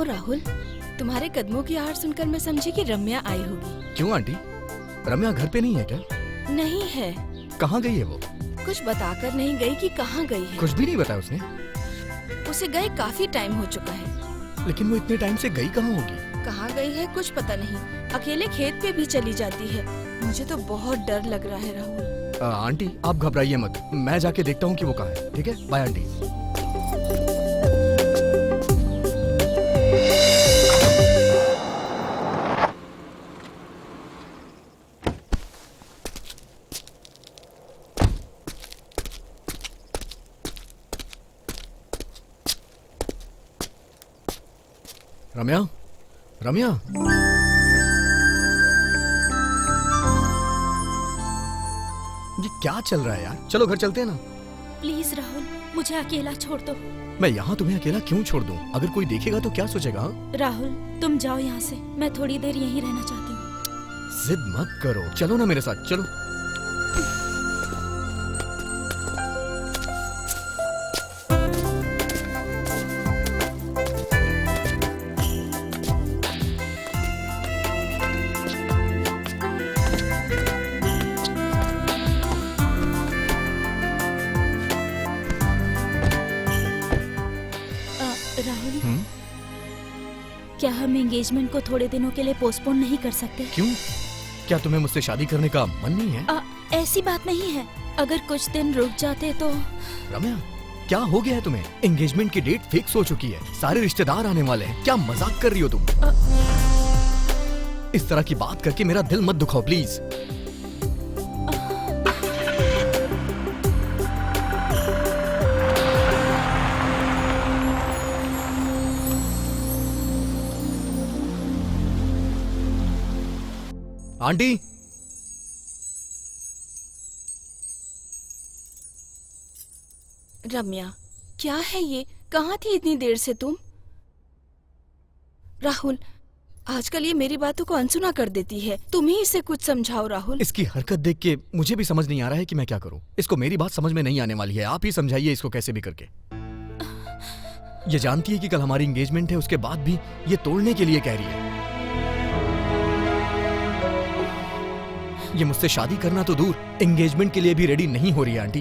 आओ राहुल, तुम्हारे कदमों की आहट सुनकर मैं समझी कि रम्या आई होगी। क्यों आंटी, रम्या घर पे नहीं है क्या? नहीं है। कहाँ गई है वो? कुछ बताकर नहीं गई कि कहाँ गई है। कुछ भी नहीं बताया उसने? उसे गए काफी टाइम हो चुका है। लेकिन वो इतने टाइम से गई कहाँ होगी? कहाँ गई है कुछ पता नहीं। अकेले खेत पे भी चली जाती है। मुझे तो बहुत डर लग रहा है राहुल। आंटी आप घबराइए मत, मैं जाके देखता हूँ कि वो कहाँ है। ठीक है, बाय आंटी। रम्या, रम्या, ये क्या चल रहा है यार? चलो घर चलते हैं ना। प्लीज राहुल, मुझे अकेला छोड़ दो। मैं यहाँ तुम्हें अकेला क्यों छोड़ दूँ? अगर कोई देखेगा तो क्या सोचेगा? राहुल तुम जाओ यहाँ से, मैं थोड़ी देर यहीं रहना चाहती हूँ। जिद मत करो, चलो ना मेरे साथ, चलो। राहुल, क्या हम एंगेजमेंट को थोड़े दिनों के लिए पोस्टपोन नहीं कर सकते? क्यों? क्या तुम्हें मुझसे शादी करने का मन नहीं है? ऐसी बात नहीं है, अगर कुछ दिन रुक जाते तो। रम्या, क्या हो गया है तुम्हें? एंगेजमेंट की डेट फिक्स हो चुकी है, सारे रिश्तेदार आने वाले हैं। क्या मजाक कर रही हो तुम? इस तरह की बात करके मेरा दिल मत दुखाओ प्लीज। आंटी, रम्या, क्या है ये? कहाँ थी इतनी देर से तुम? राहुल, आजकल ये मेरी बातों को अनसुना कर देती है। तुम ही इसे कुछ समझाओ राहुल। इसकी हरकत देख के मुझे भी समझ नहीं आ रहा है कि मैं क्या करूं। इसको मेरी बात समझ में नहीं आने वाली है, आप ही समझाइए इसको कैसे भी करके। ये जानती है कि कल हमारी एंगेजमेंट है, उसके बाद भी ये तोड़ने के लिए कह रही है। ये मुझसे शादी करना तो दूर, एंगेजमेंट के लिए भी रेडी नहीं हो रही है आंटी।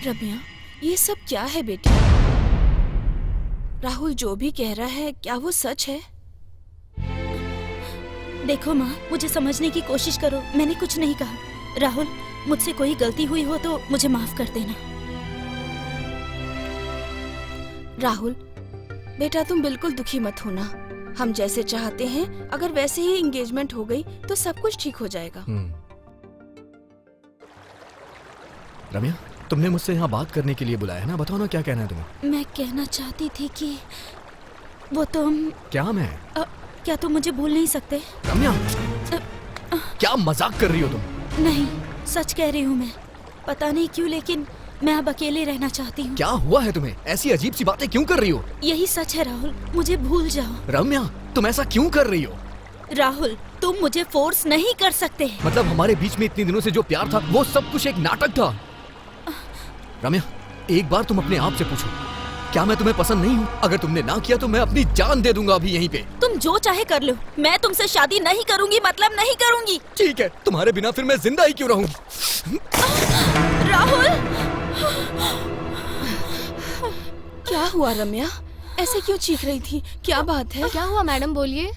रम्या, ये सब क्या है बेटी? राहुल जो भी कह रहा है, क्या वो सच है? देखो माँ, मुझे समझने की कोशिश करो, मैंने कुछ नहीं कहा। राहुल, मुझसे कोई गलती हुई हो तो मुझे माफ कर देना। राहुल बेटा, तुम बिल्कुल दुखी मत होना। हम जैसे चाहते हैं, अगर वैसे ही एंगेजमेंट हो गई तो सब कुछ ठीक हो जाएगा। रम्या, तुमने मुझसे यहाँ बात करने के लिए बुलाया ना, बताओ ना क्या कहना है तुम्हें? मैं कहना चाहती थी कि वो तुम। क्या मैं? क्या तुम मुझे भूल नहीं सकते? रम्या, क्या मजाक कर रही हो तुम? नहीं, सच कह रही हूँ मैं। पता नहीं क्यों, लेकिन मैं अब अकेले रहना चाहती हूँ। क्या हुआ है तुम्हें? ऐसी अजीब सी बातें क्यों कर रही हो? यही सच है राहुल, मुझे भूल जाओ। रम्या, तुम ऐसा क्यों कर रही हो? राहुल, तुम मुझे फोर्स नहीं कर सकते। मतलब हमारे बीच में इतने दिनों से जो प्यार था, वो सब कुछ एक नाटक था। रम्या, एक बार तुम अपने आप से पूछो, क्या मैं तुम्हें पसंद नहीं हूँ? अगर तुमने ना किया तो मैं अपनी जान दे दूंगा अभी यहीं पे। तुम जो चाहे कर लो, मैं तुमसे शादी नहीं करूंगी, मतलब नहीं करूंगी। ठीक है, तुम्हारे बिना फिर मैं जिंदा ही क्यों रहूं? राहुल, क्या हुआ रम्या? ऐसे क्यों चीख रही थी? क्या बात है? क्या हुआ मैडम, बोलिए।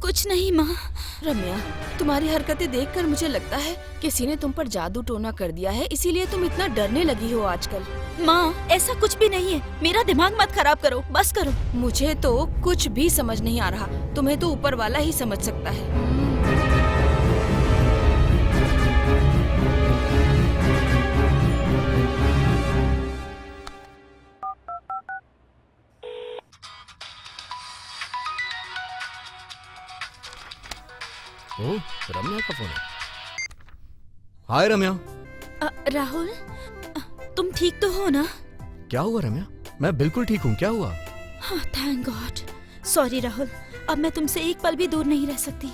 कुछ नहीं माँ। रम्या, तुम्हारी हरकतें देखकर मुझे लगता है किसी ने तुम पर जादू टोना कर दिया है, इसीलिए तुम इतना डरने लगी हो आजकल। माँ, ऐसा कुछ भी नहीं है, मेरा दिमाग मत खराब करो, बस करो। मुझे तो कुछ भी समझ नहीं आ रहा, तुम्हें तो ऊपर वाला ही समझ सकता है। ओह, रम्या का फोन है। हाय रम्या। राहुल, तुम ठीक तो हो ना? क्या हुआ रम्या? मैं बिल्कुल ठीक हूँ, क्या हुआ? Thank God. सॉरी राहुल, अब मैं तुमसे एक पल भी दूर नहीं रह सकती।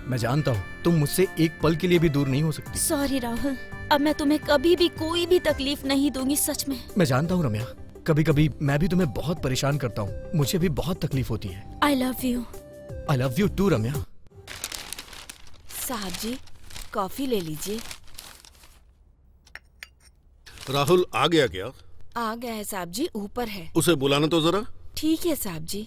मैं जानता हूँ, तुम मुझसे एक पल के लिए भी दूर नहीं हो सकती। सॉरी राहुल, अब मैं तुम्हें कभी भी कोई भी तकलीफ नहीं दूंगी, सच में। मैं जानता हूँ रम्या, कभी कभी मैं भी तुम्हें बहुत परेशान करता हूँ, मुझे भी बहुत तकलीफ होती है। I love you. I love you too Ramya. साहब जी, कॉफी ले लीजिए। राहुल आ गया क्या? आ गया है साहब जी, ऊपर है। उसे बुलाना तो जरा। ठीक है साहब जी।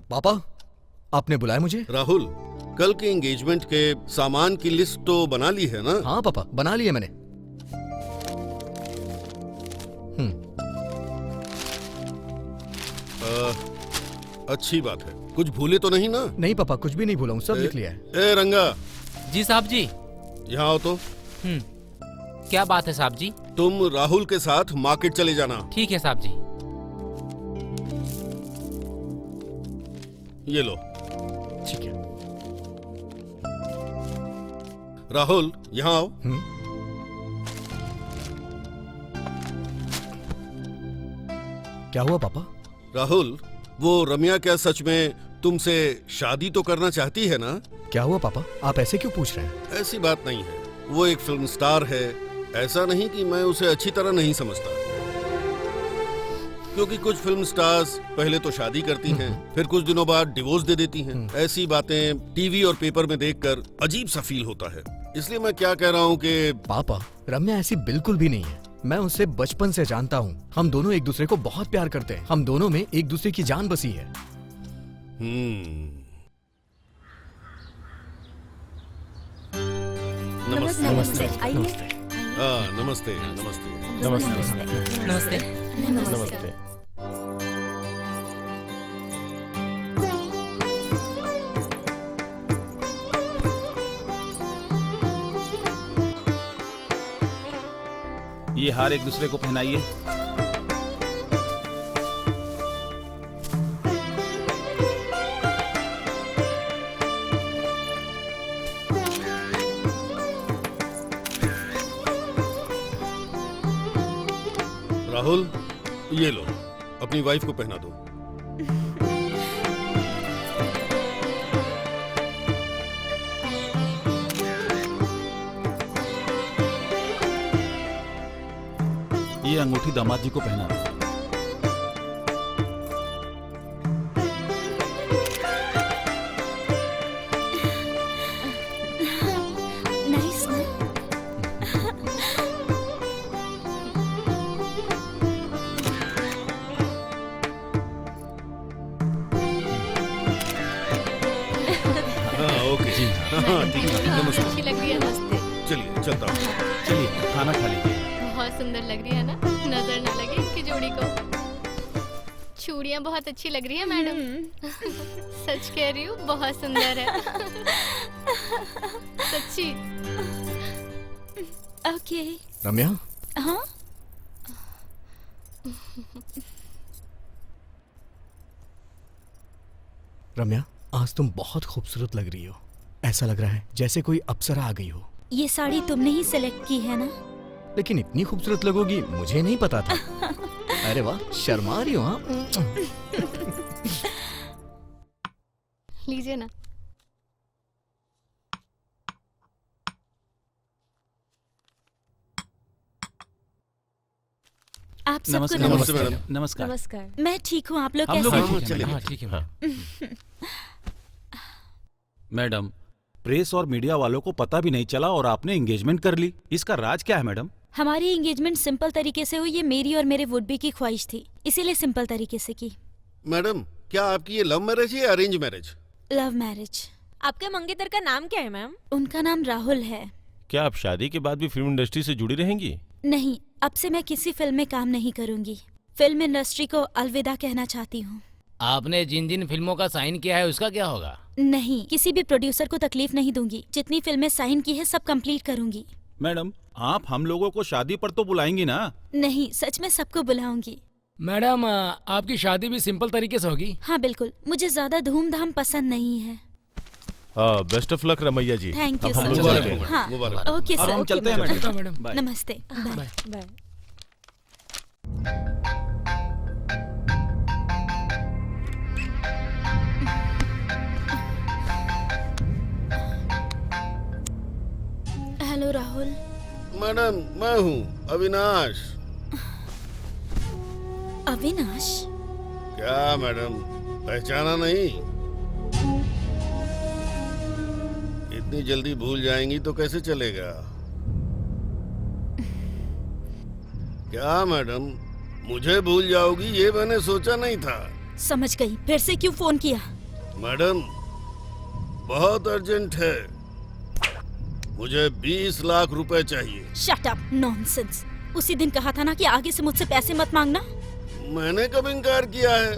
पापा, आपने बुलाया मुझे? राहुल, कल के एंगेजमेंट के सामान की लिस्ट तो बना ली है ना? हाँ पापा, बना ली है मैंने। अच्छी बात है। कुछ भूले तो नहीं ना? नहीं पापा, कुछ भी नहीं भूला हूँ, सब लिख लिया है। ए रंगा, जी साहब जी। यहाँ आओ तो। क्या बात है साहब जी? तुम राहुल के साथ मार्केट चले जाना। ठीक है साहब जी। ये लो। ठीक है। राहुल, यहाँ आओ। क्या हुआ पापा? राहुल, वो रम्या क्या सच में तुमसे शादी तो करना चाहती है ना? क्या हुआ पापा, आप ऐसे क्यों पूछ रहे हैं? ऐसी बात नहीं है, वो एक फिल्म स्टार है। ऐसा नहीं कि मैं उसे अच्छी तरह नहीं समझता, क्योंकि कुछ फिल्म स्टार्स पहले तो शादी करती हैं, फिर कुछ दिनों बाद डिवोर्स दे देती हैं। ऐसी बातें टीवी और पेपर में देखकर अजीब सा फील होता है। इसलिए मैं क्या कह रहा हूँ कि पापा, रम्या ऐसी बिल्कुल भी नहीं है। मैं उसे बचपन से जानता हूँ। हम दोनों एक दूसरे को बहुत प्यार करते हैं। हम दोनों में एक दूसरे की जान बसी है। नमस्ते। नमस्ते। आइए। नमस्ते नमस्ते। नमस्ते। नमस्ते। ये हार एक दूसरे को पहनाइए। राहुल, ये लो, अपनी वाइफ को पहना दो। ये अंगूठी दामाद जी को पहना दो। नाइस ना? हाँ ओके जी। हाँ ठीक है। नमस्ते। अच्छी लग रही है ना? चलिए चलता हूँ। चलिए खाना खा लीजिए। बहुत सुंदर लग रही है ना? नजर ना लगे इनकी जोड़ी को। चूड़ियाँ बहुत अच्छी लग रही है मैडम। सच कह रही हूँ, बहुत सुंदर है। सच्ची। ओके। रम्या, हाँ? रम्या, आज तुम बहुत खूबसूरत लग रही हो। ऐसा लग रहा है जैसे कोई अप्सरा आ गई हो। ये साड़ी तुमने ही सिलेक्ट की है ना? लेकिन इतनी खूबसूरत लगोगी मुझे नहीं पता था। अरे वाह, शर्मा रही हो। हाँ, लीजिए ना। आप सबको नमस्ते नमस्ते। मैडम। नमस्कार। नमस्कार। मैं ठीक हूँ, आप लोग हम लोग कैसे भी हैं? ठीक चलिए। हैं। हाँ ठीक है। मैडम, प्रेस और मीडिया वालों को पता भी नहीं चला और आपने एंगेजमेंट कर ली। इसका राज क्या है मैडम? हमारी एंगेजमेंट सिंपल तरीके से हुई। ये मेरी और मेरे वुड बी की ख्वाहिश थी, इसीलिए सिंपल तरीके से की। मैडम, क्या आपकी ये लव मैरिज है या अरेंज मैरिज? Love marriage. आपके मंगेतर का नाम क्या है मैम? उनका नाम राहुल है। क्या आप शादी के बाद भी फिल्म इंडस्ट्री से जुड़ी रहेंगी? नहीं, अब से मैं किसी फिल्म में काम नहीं करूंगी। फिल्म इंडस्ट्री को अलविदा कहना चाहती हूँ। आपने जिन जिन फिल्मों का साइन किया है उसका क्या होगा? नहीं, किसी भी प्रोड्यूसर को तकलीफ नहीं दूंगी। जितनी फिल्में साइन की है सब कंप्लीट करूंगी। मैडम, आप हम लोगों को शादी पर तो बुलाएंगी ना? नहीं, सच में सबको बुलाऊंगी। मैडम, आपकी शादी भी सिंपल तरीके से होगी? हाँ बिल्कुल, मुझे ज्यादा धूमधाम पसंद नहीं है। Best of luck Ramaiah ji. Thank you अब हम सर। लोग चलते हैं। हाँ, मुबारक। ओके अब हम सर। चलते हैं मैडम। नमस्ते। Bye. Bye. Hello Rahul. Madam, मैं हूँ अविनाश। अविनाश? क्या मैडम, पहचाना नहीं? इतनी जल्दी भूल जाएंगी तो कैसे चलेगा? क्या मैडम, मुझे भूल जाओगी ये मैंने सोचा नहीं था। समझ गई, फिर से क्यों फोन किया? मैडम, बहुत अर्जेंट है। मुझे 20 लाख रुपए चाहिए। Shut up, nonsense. उसी दिन कहा था ना कि आगे से मुझसे पैसे मत मांगना। मैंने कब इनकार किया है?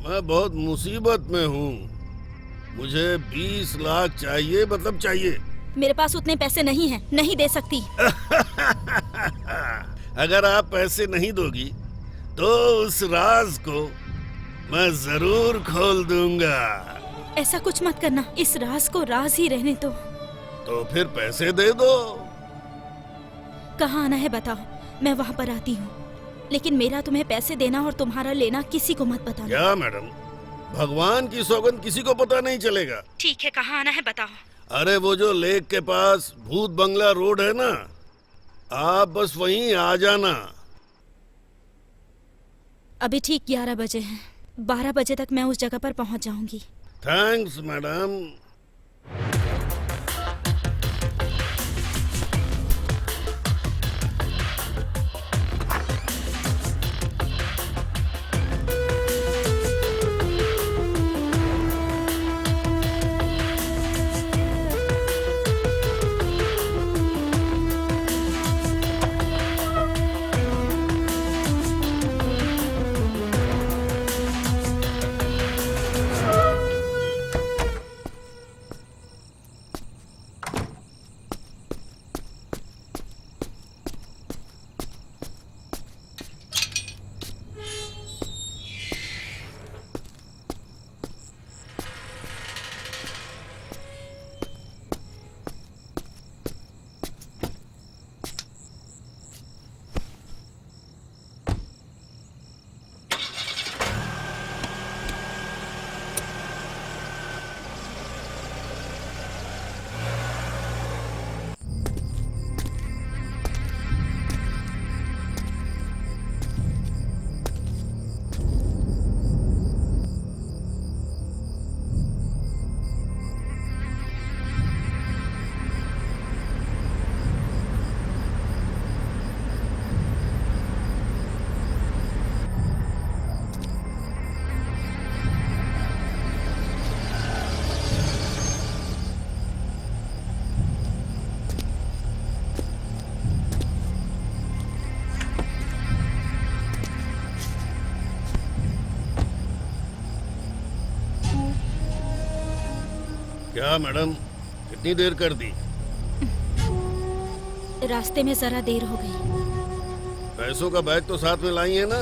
मैं बहुत मुसीबत में हूँ। मुझे 20 लाख चाहिए, मतलब चाहिए। मेरे पास उतने पैसे नहीं हैं, नहीं दे सकती। अगर आप पैसे नहीं दोगी तो उस राज को मैं जरूर खोल दूंगा। ऐसा कुछ मत करना, इस राज को राज ही रहने दो। तो फिर पैसे दे दो। कहाँ आना है बताओ, मैं वहाँ पर आती हूँ। लेकिन मेरा तुम्हें पैसे देना और तुम्हारा लेना किसी को मत बताना। क्या मैडम, भगवान की सौगंध किसी को पता नहीं चलेगा। ठीक है, कहाँ आना है बताओ। अरे वो जो लेक के पास भूत बंगला रोड है ना, आप बस वहीं आ जाना। अभी ठीक 11 बजे हैं, 12 बजे तक मैं उस जगह पर पहुँच जाऊंगी। Thanks madam. क्या मैडम, कितनी देर कर दी? रास्ते में जरा देर हो गई। पैसों का बैग तो साथ में लाई है ना?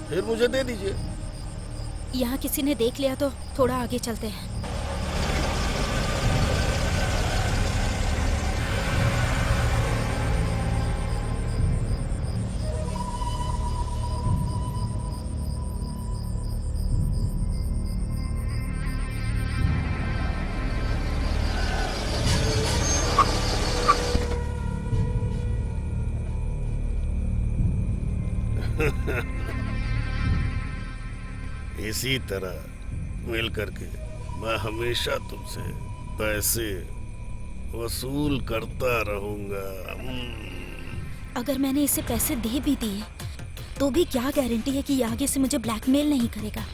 फिर मुझे दे दीजिए। यहाँ किसी ने देख लिया तो थोड़ा आगे चलते हैं। इसी तरह मिल करके मैं हमेशा तुमसे पैसे वसूल करता रहूंगा। अगर मैंने इसे पैसे दे भी दिए तो भी क्या गारंटी है कि ये आगे से मुझे ब्लैकमेल नहीं करेगा।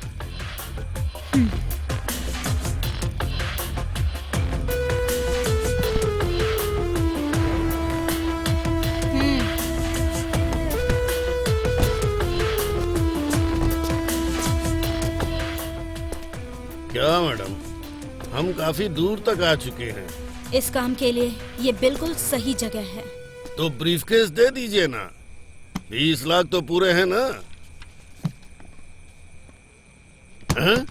क्या मैडम, हम काफी दूर तक आ चुके हैं। इस काम के लिए ये बिल्कुल सही जगह है। तो ब्रीफकेस दे दीजिए ना। 20 लाख तो पूरे हैं ना? हाँ?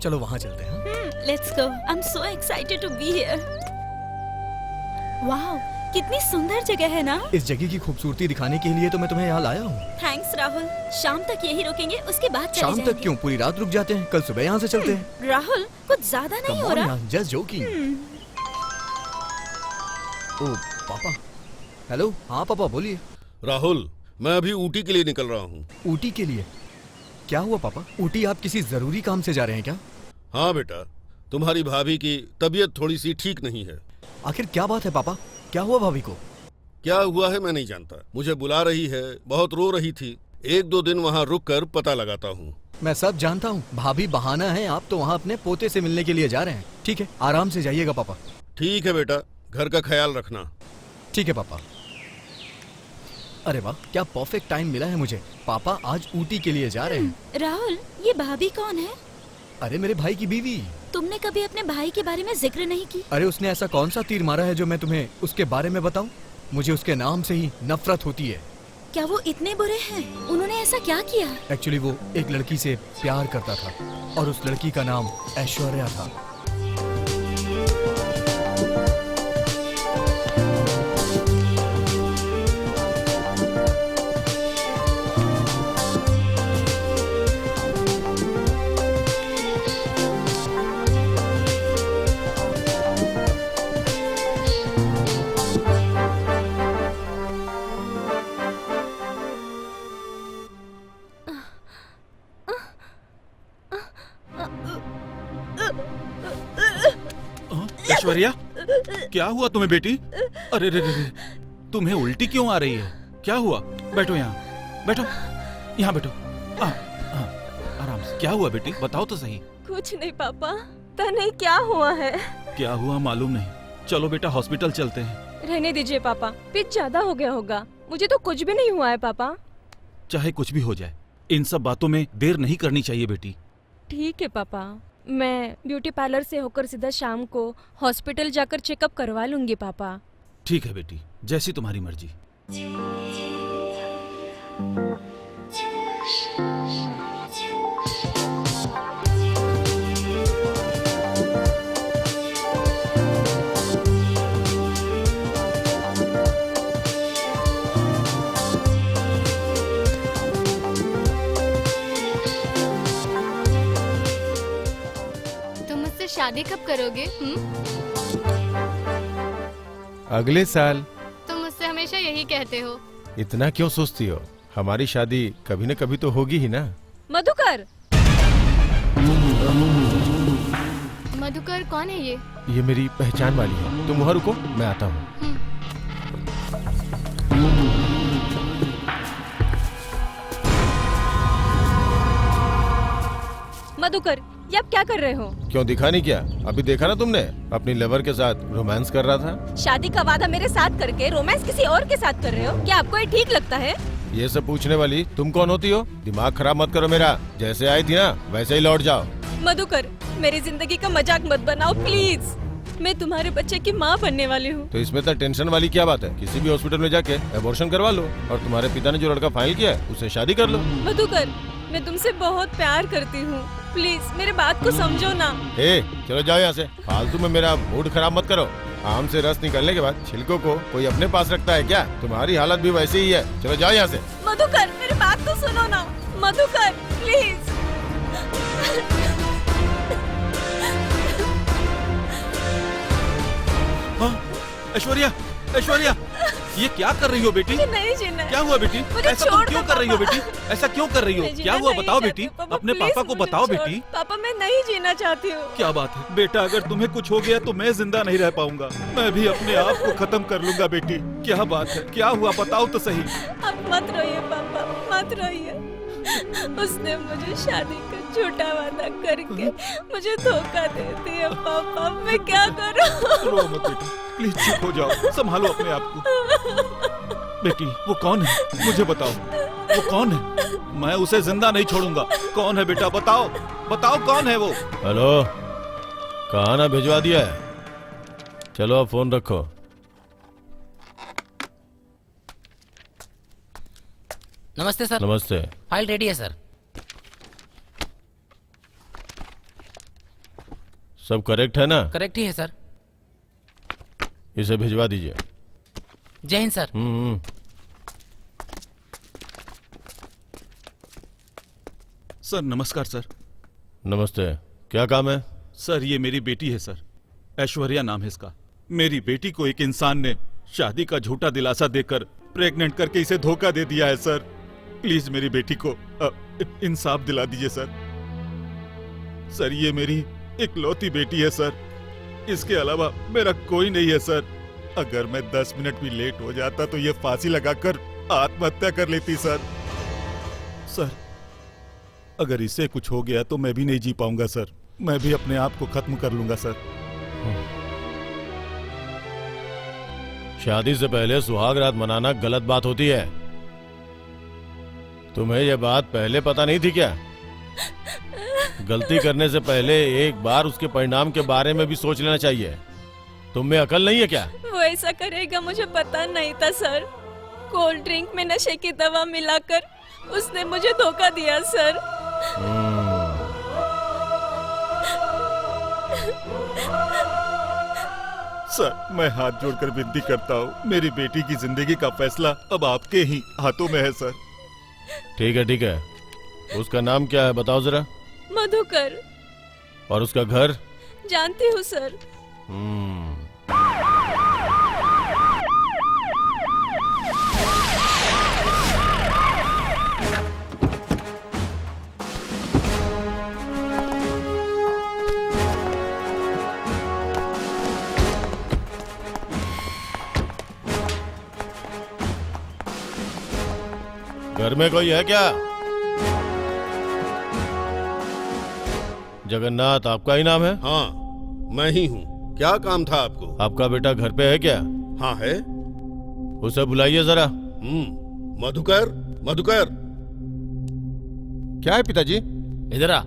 चलो वहां चलते हैं। Let's go. I am so excited to be here. Wow, कितनी सुंदर जगह है ना। इस जगह की खूबसूरती दिखाने के लिए तो मैं तुम्हें यहाँ लाया हूँ। थैंक्स राहुल। शाम तक यही रुकेंगे, उसके बाद चले शाम जाएंगे। तक क्यों, पूरी रात रुक जाते हैं। कल सुबह यहाँ से चलते हैं। राहुल, कुछ ज्यादा नहीं हो रहा। Just joking. ओ पापा। हेलो। हाँ पापा बोलिए। राहुल, मैं अभी ऊटी के लिए निकल रहा हूँ। ऊटी के लिए? क्या हुआ पापा? ऊटी आप किसी जरूरी काम से जा रहे हैं क्या? हाँ बेटा, तुम्हारी भाभी की तबीयत थोड़ी सी ठीक नहीं है। आखिर क्या बात है पापा? क्या हुआ भाभी को? क्या हुआ है मैं नहीं जानता। मुझे बुला रही है, बहुत रो रही थी। 1-2 दिन वहाँ रुक कर पता लगाता हूँ। मैं सब जानता हूँ, भाभी बहाना है। आप तो वहाँ अपने पोते से मिलने के लिए जा रहे हैं। ठीक है, आराम से जाइएगा पापा। ठीक है बेटा, घर का ख्याल रखना। ठीक है पापा। अरे वाह, क्या परफेक्ट टाइम मिला है मुझे। पापा आज ऊटी के लिए जा रहे हैं। राहुल, ये भाभी कौन है? अरे मेरे भाई की बीवी। तुमने कभी अपने भाई के बारे में जिक्र नहीं की। अरे उसने ऐसा कौन सा तीर मारा है जो मैं तुम्हें उसके बारे में बताऊं? मुझे उसके नाम से ही नफरत होती है। क्या वो इतने बुरे हैं? उन्होंने ऐसा क्या किया? एक्चुअली वो एक लड़की से प्यार करता था और उस लड़की का नाम ऐश्वर्या था। ऐश्वर्या, क्या हुआ तुम्हें बेटी? अरे रे रे रे, तुम्हें उल्टी क्यों आ रही है? क्या हुआ? बैठो यहाँ, बैठो, यहाँ बैठो। आराम से। क्या हुआ बेटी, बताओ तो सही। कुछ नहीं पापा, तने क्या हुआ है? क्या हुआ मालूम नहीं। चलो बेटा हॉस्पिटल चलते हैं। रहने दीजिए पापा, पिच ज्यादा हो गया होगा। मुझे तो कुछ भी नहीं हुआ है पापा। चाहे कुछ भी हो जाए, इन सब बातों में देर नहीं करनी चाहिए बेटी। ठीक है पापा, मैं ब्यूटी पार्लर से होकर सीधा शाम को हॉस्पिटल जाकर चेकअप करवा लूंगी पापा। ठीक है बेटी, जैसी तुम्हारी मर्जी। शादी कब करोगे? अगले साल। तुम मुझसे हमें हमेशा यही कहते हो। इतना क्यों सोचती हो? हमारी शादी कभी न कभी तो होगी ही ना। मधुकर, मधुकर कौन है ये? ये मेरी पहचान वाली है। तुम वहाँ रुको, मैं आता हूँ। मधुकर, ये आप क्या कर रहे हो? क्यों, दिखा नहीं क्या? अभी देखा ना तुमने, अपनी लवर के साथ रोमांस कर रहा था। शादी का वादा मेरे साथ करके रोमांस किसी और के साथ कर रहे हो? क्या आपको ये ठीक लगता है? ये सब पूछने वाली तुम कौन होती हो? दिमाग खराब मत करो मेरा। जैसे आई थी ना वैसे ही लौट जाओ। मधुकर, मेरी जिंदगी का मजाक मत बनाओ प्लीज। मैं तुम्हारे बच्चे की माँ बनने वाली हूँ। तो इसमें तो टेंशन वाली क्या बात है? किसी भी हॉस्पिटल में जाके एबॉर्शन करवा लो और तुम्हारे पिता ने जो लड़का फाइल किया है उससे शादी कर लो। मधुकर, मैं तुमसे बहुत प्यार करती हूँ, प्लीज मेरे बात को समझो ना। ए, चलो जाओ यहाँ से। फालतू में मेरा मूड खराब मत करो। आम से रस निकलने के बाद छिलकों को कोई अपने पास रखता है क्या? तुम्हारी हालत भी वैसी ही है। चलो जाओ यहाँ से। मधुकर, मेरी बात तो सुनो ना। मधुकर प्लीज। हाँ, ऐश्वर्या, ऐश्वर्या, ये क्या कर रही हो बेटी? मुझे नहीं जीना है। क्या हुआ बेटी? मुझे ऐसा तुम छोड़ क्यों दो, कर रही हो पापा। बेटी? ऐसा क्यों कर रही हो? मैं जीना क्या हुआ नहीं बताओ चाहती, बेटी। पापा, अपने प्लीज पापा को मुझे बताओ छोड़। बेटी। पापा, मैं नहीं जीना चाहती हूँ। क्या बात है बेटा, अगर तुम्हें कुछ हो गया तो मैं जिंदा नहीं रह पाऊंगा। मैं भी अपने आप को खत्म कर लूंगा बेटी। क्या बात है, क्या हुआ बताओ तो सही। अब मत रोइए पापा, मत रोइए। उसने मुझे शादी का झूठा वादा करके मुझे धोखा दे दिया पापा। मैं क्या करूं? रो मत बेटी, प्लीज चुप हो जाओ, संभालो अपने आप को। बेटी वो कौन है मुझे बताओ, वो कौन है? मैं उसे जिंदा नहीं छोड़ूंगा। कौन है बेटा, बताओ बताओ कौन है वो? हेलो, कहाँ ना भिजवा दिया है? चलो अब फोन रखो। नमस्ते सर। नमस्ते। फाइल रेडी है सर। सब करेक्ट है ना? करेक्ट ही है सर। इसे भिजवा दीजिए। जय हिंद सर। सर नमस्कार सर। नमस्ते, क्या काम है? सर ये मेरी बेटी है सर, ऐश्वर्या नाम है इसका। मेरी बेटी को एक इंसान ने शादी का झूठा दिलासा देकर प्रेग्नेंट करके इसे धोखा दे दिया है सर। प्लीज मेरी बेटी को इंसाफ दिला दीजिए सर। सर ये मेरी इकलौती बेटी है सर, इसके अलावा मेरा कोई नहीं है सर। अगर मैं 10 मिनट भी लेट हो जाता तो ये फांसी लगाकर आत्महत्या कर लेती सर। सर अगर इसे कुछ हो गया तो मैं भी नहीं जी पाऊंगा सर। मैं भी अपने आप को खत्म कर लूंगा सर। शादी से पहले सुहाग रात मनाना गलत बात होती है। तुम्हें यह बात पहले पता नहीं थी क्या? गलती करने से पहले एक बार उसके परिणाम के बारे में भी सोच लेना चाहिए। तुम में अकल नहीं है क्या? वो ऐसा करेगा मुझे पता नहीं था सर। कोल्ड ड्रिंक में नशे की दवा मिलाकर उसने मुझे धोखा दिया सर। सर मैं हाथ जोड़कर विनती करता हूँ, मेरी बेटी की जिंदगी का फैसला अब आपके ही हाथों में है सर। ठीक है ठीक है। उसका नाम क्या है बताओ जरा। मधुकर। और उसका घर? जानती हूँ सर। घर में कोई है क्या? जगन्नाथ आपका ही नाम है? हाँ मैं ही हूँ। क्या काम था आपको? आपका बेटा घर पे है क्या? हाँ है। उसे बुलाइए जरा। मधुकर, मधुकर। क्या है पिताजी? इधर आ।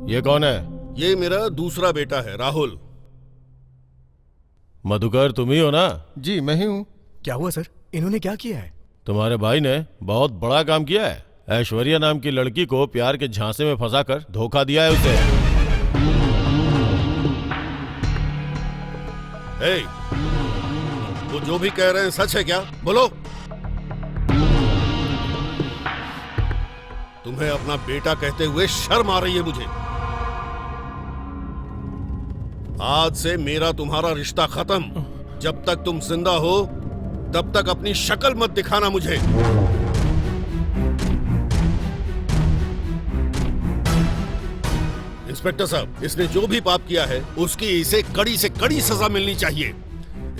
ये कौन है? ये मेरा दूसरा बेटा है राहुल। मधुकर तुम ही हो ना? जी मैं ही हूँ। क्या हुआ सर, इन्होंने क्या किया है? तुम्हारे भाई ने बहुत बड़ा काम किया है। ऐश्वर्या नाम की लड़की को प्यार के झांसे में फंसाकर धोखा दिया है उसे। वो जो भी कह रहे हैं सच है क्या? बोलो। तुम्हें अपना बेटा कहते हुए शर्म आ रही है मुझे। आज से मेरा तुम्हारा रिश्ता खत्म। जब तक तुम जिंदा हो तब तक अपनी शक्ल मत दिखाना मुझे। इंस्पेक्टर साहब, इसने जो भी पाप किया है उसकी इसे कड़ी से कड़ी सजा मिलनी चाहिए।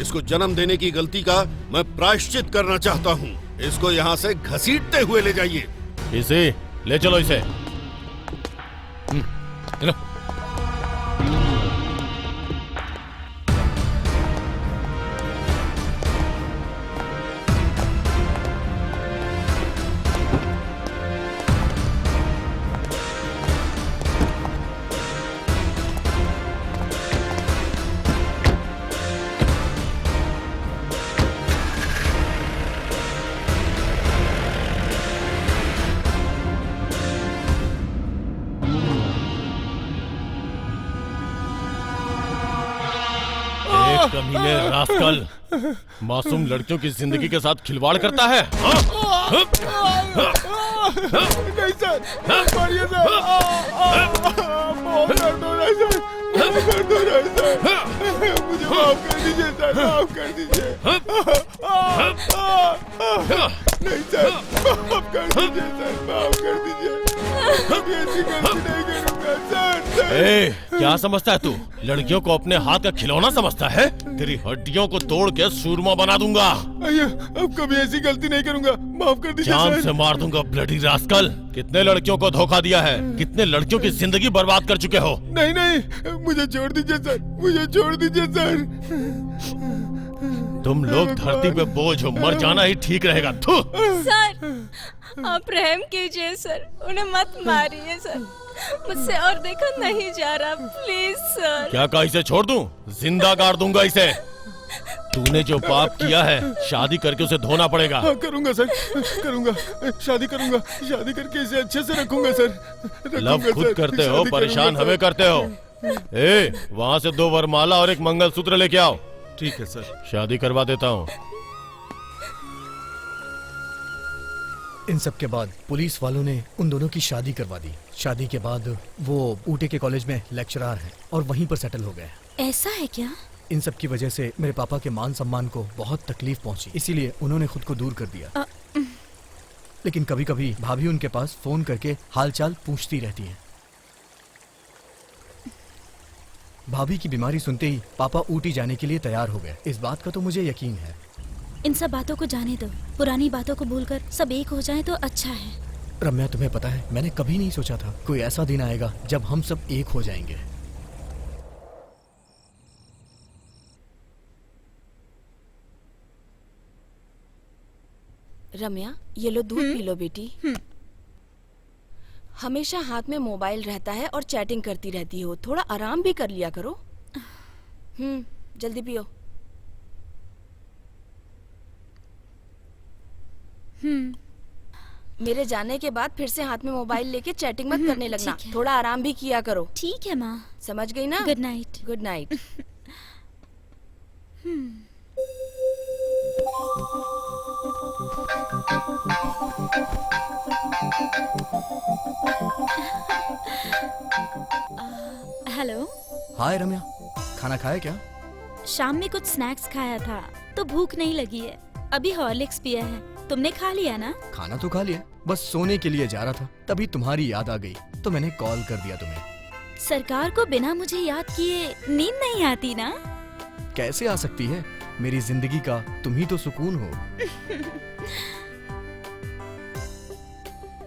इसको जन्म देने की गलती का मैं प्रायश्चित करना चाहता हूँ। इसको यहाँ से घसीटते हुए ले जाइए। इसे ले चलो इसे। चलो। कमीने रास्कल, मासूम लड़कियों की जिंदगी के साथ खिलवाड़ करता है। नहीं सर, मारिए सर, बहुत दर्द हो रहा है सर, दर्द हो रहा है सर, मुझे माफ कर दीजिए सर, माफ कर दीजिए। नहीं सर, माफ कर दीजिए सर, माफ कर दीजिए। कभी ऐसी गलती नहीं करूंगा सर। ए, क्या समझता है तू? लड़कियों को अपने हाथ का खिलौना समझता है? तेरी हड्डियों को तोड़ के सूरमा बना दूंगा। अब कभी ऐसी गलती नहीं करूंगा, माफ कर दीजिए जान सर। से मार दूंगा ब्लडी रास्कल। कितने लड़कियों को धोखा दिया है, कितने लड़कियों की जिंदगी बर्बाद कर चुके हो। नहीं नहीं, मुझे छोड़ दीजिए सर, मुझे छोड़ दीजिए सर। तुम लोग धरती पे बोझ हो, मर जाना ही ठीक रहेगा। थू। सर, आप रहम कीजिए सर, उन्हें मत मारिए सर, मुझसे और देखा नहीं जा रहा, प्लीज सर। क्या कहा इसे छोड़ दूं? जिंदा गाड़ दूंगा इसे। तूने जो पाप किया है, शादी करके उसे धोना पड़ेगा। हाँ, करूंगा सर, करूंगा, शादी करूंगा, शादी करके इसे अच्छे से रखूंगा सर। लव खुद करते हो, परेशान हमें करते हो। ए, वहाँ से 2 वरमाला और 1 मंगलसूत्र लेके आओ। ठीक है सर। शादी करवा देता हूँ। इन सब के बाद पुलिस वालों ने उन दोनों की शादी करवा दी। शादी के बाद वो ऊटी के कॉलेज में लेक्चरर हैं और वहीं पर सेटल हो गए। ऐसा है क्या? इन सब की वजह से मेरे पापा के मान सम्मान को बहुत तकलीफ पहुंची, इसीलिए उन्होंने खुद को दूर कर दिया। लेकिन कभी कभी भाभी उनके पास फोन करके हालचाल पूछती रहती हैं। भाभी की बीमारी सुनते ही पापा ऊटी जाने के लिए तैयार हो गए। इस बात का तो मुझे यकीन है। इन सब बातों को जाने दो, पुरानी बातों को भूलकर सब एक हो जाए तो अच्छा है। रम्या, तुम्हें पता है, मैंने कभी नहीं सोचा था कोई ऐसा दिन आएगा जब हम सब एक हो जाएंगे। रम्या, ये लो दूध पी लो बेटी। हमेशा हाथ में मोबाइल रहता है और चैटिंग करती रहती हो, थोड़ा आराम भी कर लिया करो। जल्दी पियो। मेरे जाने के बाद फिर से हाथ में मोबाइल लेके चैटिंग मत करने लगना, थोड़ा आराम भी किया करो। ठीक है माँ। समझ गई ना? Good night. Good night. Hello. Hi Ramya, खाना खाया क्या? शाम में कुछ स्नैक्स खाया था तो भूख नहीं लगी है। अभी हॉर्लिक्स पिया है। तुमने खा लिया ना? खाना तो खा लिया, बस सोने के लिए जा रहा था, तभी तुम्हारी याद आ गई तो मैंने कॉल कर दिया तुम्हें। सरकार को बिना मुझे याद किए नींद नहीं आती ना? कैसे आ सकती है? मेरी जिंदगी का तुम ही तो सुकून हो।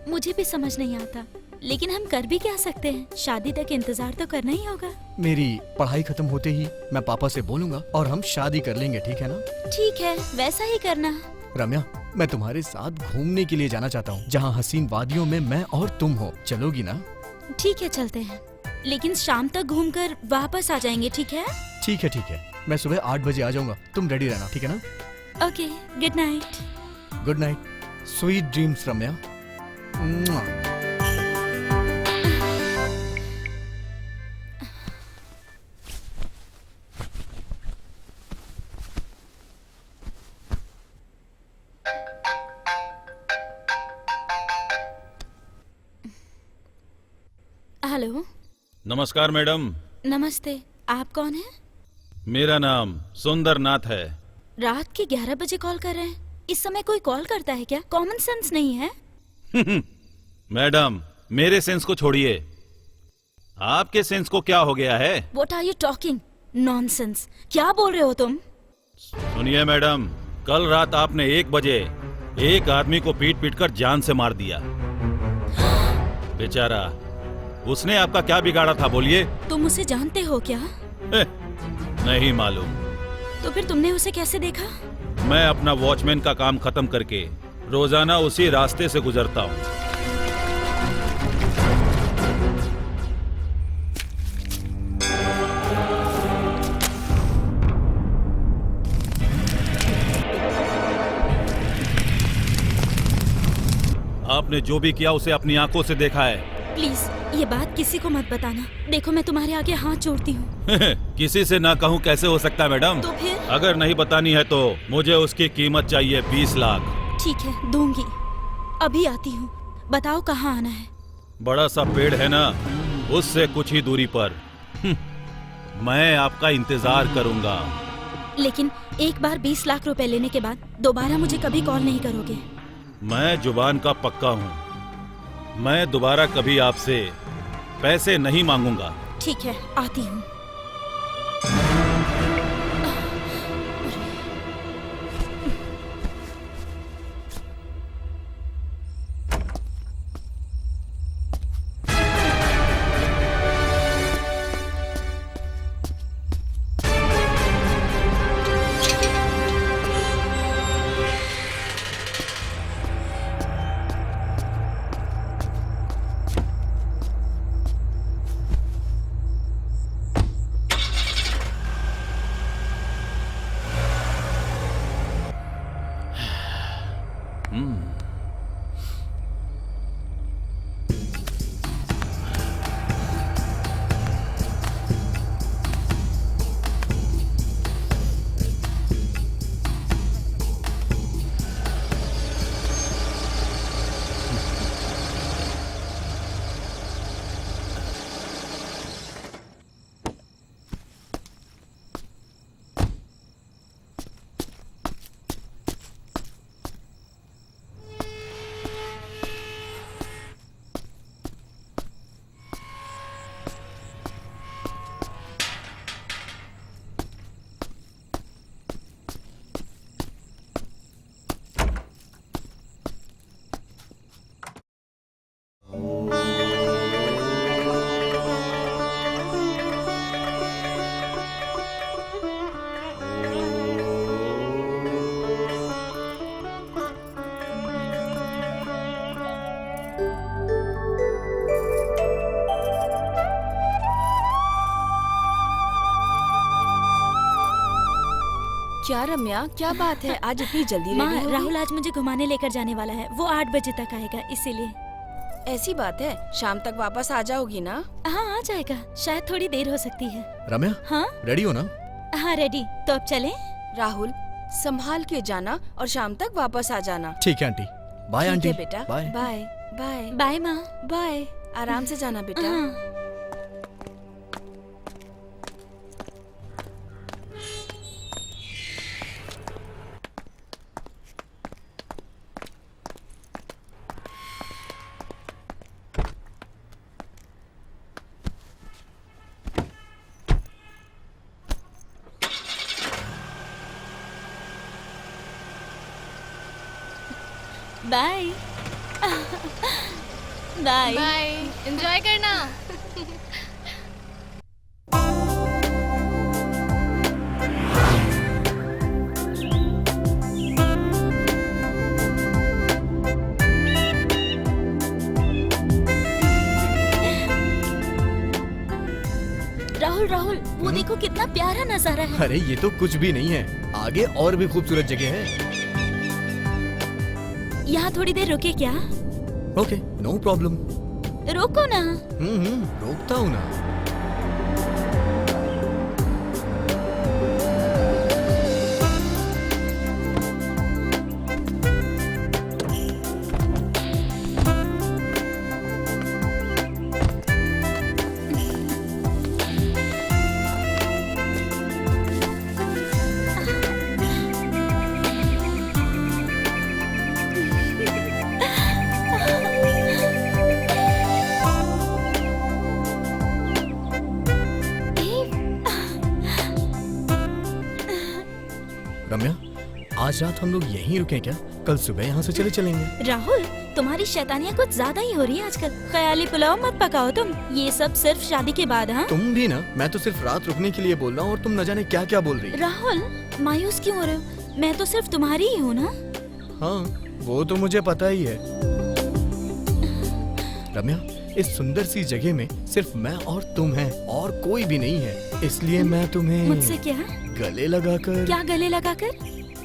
मुझे भी समझ नहीं आता, लेकिन हम कर भी क्या सकते हैं? शादी तक इंतजार तो करना ही होगा। मेरी पढ़ाई खत्म होते ही मैं पापा से बोलूंगा और हम शादी कर लेंगे, ठीक है ना? ठीक है, वैसा ही करना। रम्या, मैं तुम्हारे साथ घूमने के लिए जाना चाहता हूँ, जहाँ हसीन वादियों में मैं और तुम हो। चलोगी ना? ठीक है, चलते हैं, लेकिन शाम तक घूमकर वापस आ जाएंगे, ठीक है? ठीक है, ठीक है। मैं सुबह 8 बजे आ जाऊंगा, तुम रेडी रहना, ठीक है ना? Okay, good night. Good night, sweet dreams Ramya. Hello. नमस्कार मैडम। नमस्ते। आप कौन हैं? मेरा नाम सुंदरनाथ है। रात के 11 बजे कॉल कर रहे हैं। इस समय कोई कॉल करता है क्या? कॉमन सेंस नहीं है? मैडम, मेरे सेंस को छोड़िए, आपके सेंस को क्या हो गया है? What are you talking? Nonsense! क्या बोल रहे हो तुम? सुनिए मैडम, कल रात आपने 1 बजे एक आदमी को पीट पीट कर जान से मार दिया। बेचारा, उसने आपका क्या बिगाड़ा था बोलिए? तुम उसे जानते हो क्या? नहीं मालूम। तो फिर तुमने उसे कैसे देखा? मैं अपना वॉचमैन का काम खत्म करके रोजाना उसी रास्ते से गुजरता हूँ। आपने जो भी किया उसे अपनी आंखों से देखा है। प्लीज ये बात किसी को मत बताना। देखो मैं तुम्हारे आगे हाथ जोड़ती हूँ। किसी से ना कहूँ कैसे हो सकता है मैडम? तो फिर? अगर नहीं बतानी है तो मुझे उसकी कीमत चाहिए 20 लाख। ठीक है, दूंगी। अभी आती हूँ। बताओ कहाँ आना है? बड़ा सा पेड़ है ना, उससे कुछ ही दूरी पर। मैं आपका इंतजार करूंगा। लेकिन एक बार 20 लाख रुपए लेने के बाद दोबारा मुझे कभी कॉल नहीं करोगे? मैं जुबान का पक्का हूँ, मैं दोबारा कभी आपसे पैसे नहीं मांगूंगा। ठीक है, आती हूँ। क्या रम्या, क्या बात है? आज इतनी जल्दी माँ, रेडी हो गई? राहुल आज मुझे घुमाने लेकर जाने वाला है। वो 8 बजे तक आएगा, इसीलिए। ऐसी बात है, शाम तक वापस आ जाओगी ना? हाँ, आ जाएगा। शायद थोड़ी देर हो सकती है। रम्या, हाँ रेडी हो ना? हाँ, रेडी। तो अब चलें? राहुल, संभाल के जाना और शाम तक वापस आ जाना। ठीक है आंटी। बाय ठीक आंटी। है बेटा। बाय। बाय बाय बाय माँ। बाय। आराम से जाना बेटा। हाँ। बाय। बाय। बाय, एंजॉय करना। राहुल, राहुल, वो देखो कितना प्यारा नजारा है। अरे ये तो कुछ भी नहीं है, आगे और भी खूबसूरत जगह है। यहाँ थोड़ी देर रुके क्या? Okay, no problem. रोको ना। रोकता हूँ ना। रम्या, आज रात हम लोग यहीं रुकें क्या? कल सुबह यहाँ से चले चलेंगे। राहुल, तुम्हारी शैतानियाँ कुछ ज्यादा ही हो रही है आजकल। ख्याली पुलाव मत पकाओ तुम, ये सब सिर्फ शादी के बाद। हाँ तुम भी ना, मैं तो सिर्फ रात रुकने के लिए बोल रहा हूँ और तुम न जाने क्या क्या बोल रही हो। राहुल, मायूस क्यों हो रहे हो? मैं तो सिर्फ तुम्हारी ही हूँ ना। हाँ वो तो मुझे पता ही है। रम्या, इस सुंदर सी जगह में सिर्फ मैं और तुम हैं और कोई भी नहीं है, इसलिए मैं तुम्हें मुझसे क्या गले लगाकर क्या गले लगाकर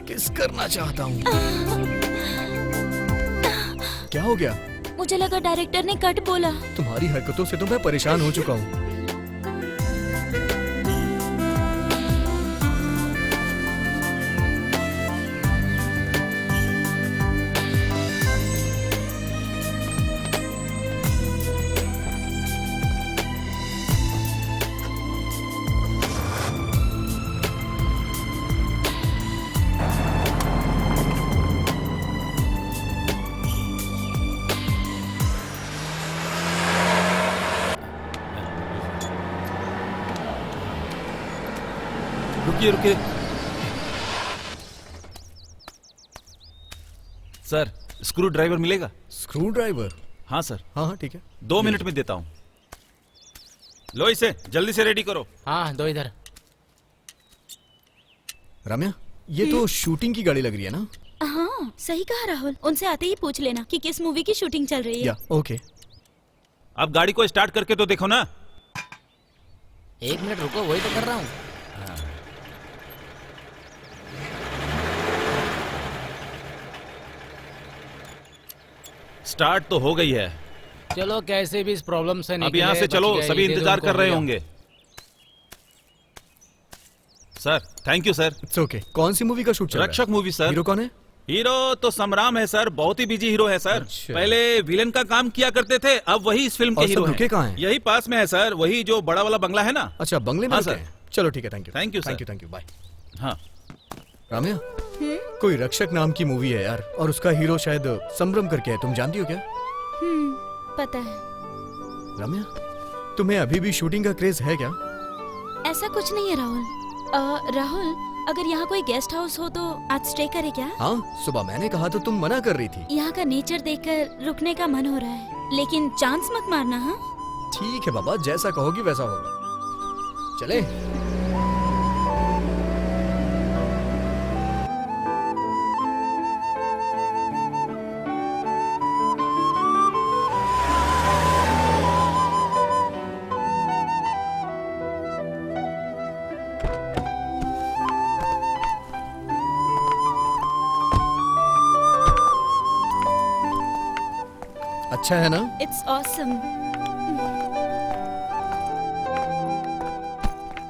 किस करना चाहता हूँ। क्या हो गया? मुझे लगा डायरेक्टर ने कट बोला। तुम्हारी हरकतों से तो मैं परेशान हो चुका हूँ। रुकिए रुकिए सर, स्क्रू ड्राइवर मिलेगा? Screw driver? हाँ सर। हाँ ठीक है, 2 मिनट में देता हूँ। लो इसे जल्दी से रेडी करो। हाँ दो इधर। रम्या, ये तो शूटिंग की गाड़ी लग रही है ना? हाँ सही कहा राहुल, उनसे आते ही पूछ लेना कि किस मूवी की शूटिंग चल रही है। या ओके। अब गाड़ी को स्टार्ट करके तो देखो ना। 1 मिनट रुको, वही तो कर रहा हूँ। स्टार्ट तो हो गई है। चलो कैसे भी इस प्रॉब्लम से अब यहाँ से चलो, सभी इंतजार कर रहे होंगे। Sir thank you sir. It's okay. कौन सी मूवी का शूट चल रहा है? रक्षक मूवी सर। हीरो कौन है? हीरो तो संग्राम है सर, बहुत ही बिजी हीरो है सर। अच्छा। पहले विलेन का काम किया करते थे, अब वही इस फिल्म के और सब हीरो रुके कहाँ हैं? यही पास में है सर, वही जो बड़ा वाला बंगला है ना। अच्छा बंगले में हाँ, रुके सर। हैं। चलो ठीक है, thank you. Thank you thank you, thank you, bye. हाँ राम्या, कोई रक्षक नाम की मूवी है यार, और उसका हीरो शायद संभ्रम करके है, तुम जानती हो क्या? पता है। राम्या, तुम्हें अभी भी शूटिंग का क्रेज है क्या? ऐसा कुछ नहीं है राहुल। राहुल, अगर यहाँ कोई गेस्ट हाउस हो तो आज स्टे करे क्या? हाँ, सुबह मैंने कहा तो तुम मना कर रही थी। यहाँ का नेचर देखकर रुकने का मन हो रहा है, लेकिन चांस मत मारना। हाँ ठीक है बाबा, जैसा कहोगी वैसा होगा। चले। अच्छा है ना? It's awesome.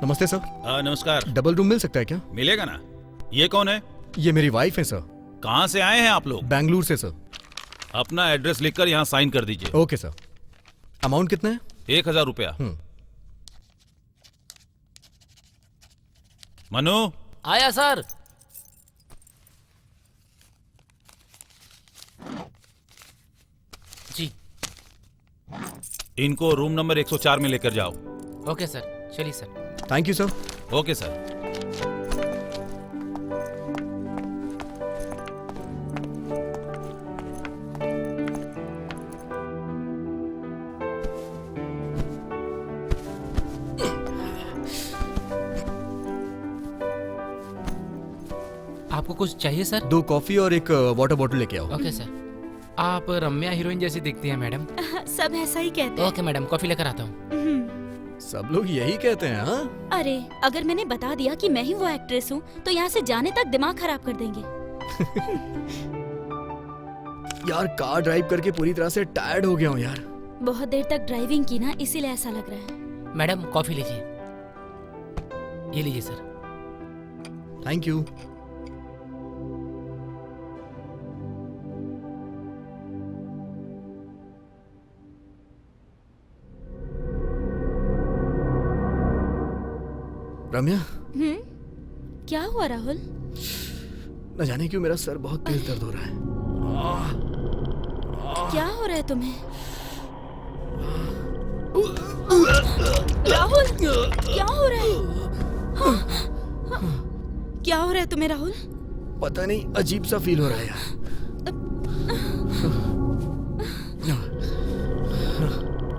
नमस्ते सर। नमस्कार। डबल रूम मिल सकता है क्या? मिलेगा ना। ये कौन है? ये मेरी वाइफ है सर। कहाँ से आए हैं आप लोग? बेंगलुरु से सर। अपना एड्रेस लिखकर यहाँ साइन कर दीजिए। Okay sir. अमाउंट कितना है? 1000 रुपया। मनु। आया सर। जी। इनको रूम नंबर 104 में लेकर जाओ। ओके सर, चलिए sir. Thank you sir. Okay sir. आपको कुछ चाहिए सर? 2 कॉफी और एक वाटर बॉटल लेके आओ। Okay sir. आप रम्या हीरोइन जैसी दिखती हैं मैडम। सब ऐसा ही कहते हैं। ओके मैडम, कॉफी लेकर आता हूँ। सब लोग यही कहते हैं। हाँ? अरे अगर मैंने बता दिया कि मैं ही वो एक्ट्रेस हूँ तो यहाँ से जाने तक दिमाग खराब कर देंगे। यार कार ड्राइव करके पूरी तरह से टायर्ड हो गया हूँ यार। बहुत देर तक ड्राइविंग की ना, इसीलिए ऐसा लग रहा है। मैडम कॉफी लीजिए। ये लीजिए सर। Thank you. रम्या। क्या हुआ राहुल? न जाने क्यों मेरा सर बहुत तेज दर्द हो रहा है। क्या हो रहा है तुम्हें? राहुल क्या हो रहा है? क्या हो हो रहा है तुम्हें राहुल? पता नहीं, अजीब सा फील हो रहा है यार।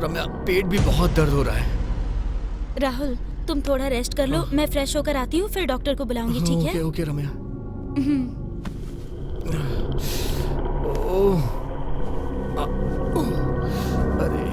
रम्या, पेट भी बहुत दर्द हो रहा है। राहुल तुम थोड़ा रेस्ट कर लो, मैं फ्रेश होकर आती हूँ, फिर डॉक्टर को बुलाऊंगी, ठीक है? ओके ओके रम्या। ओह, अरे,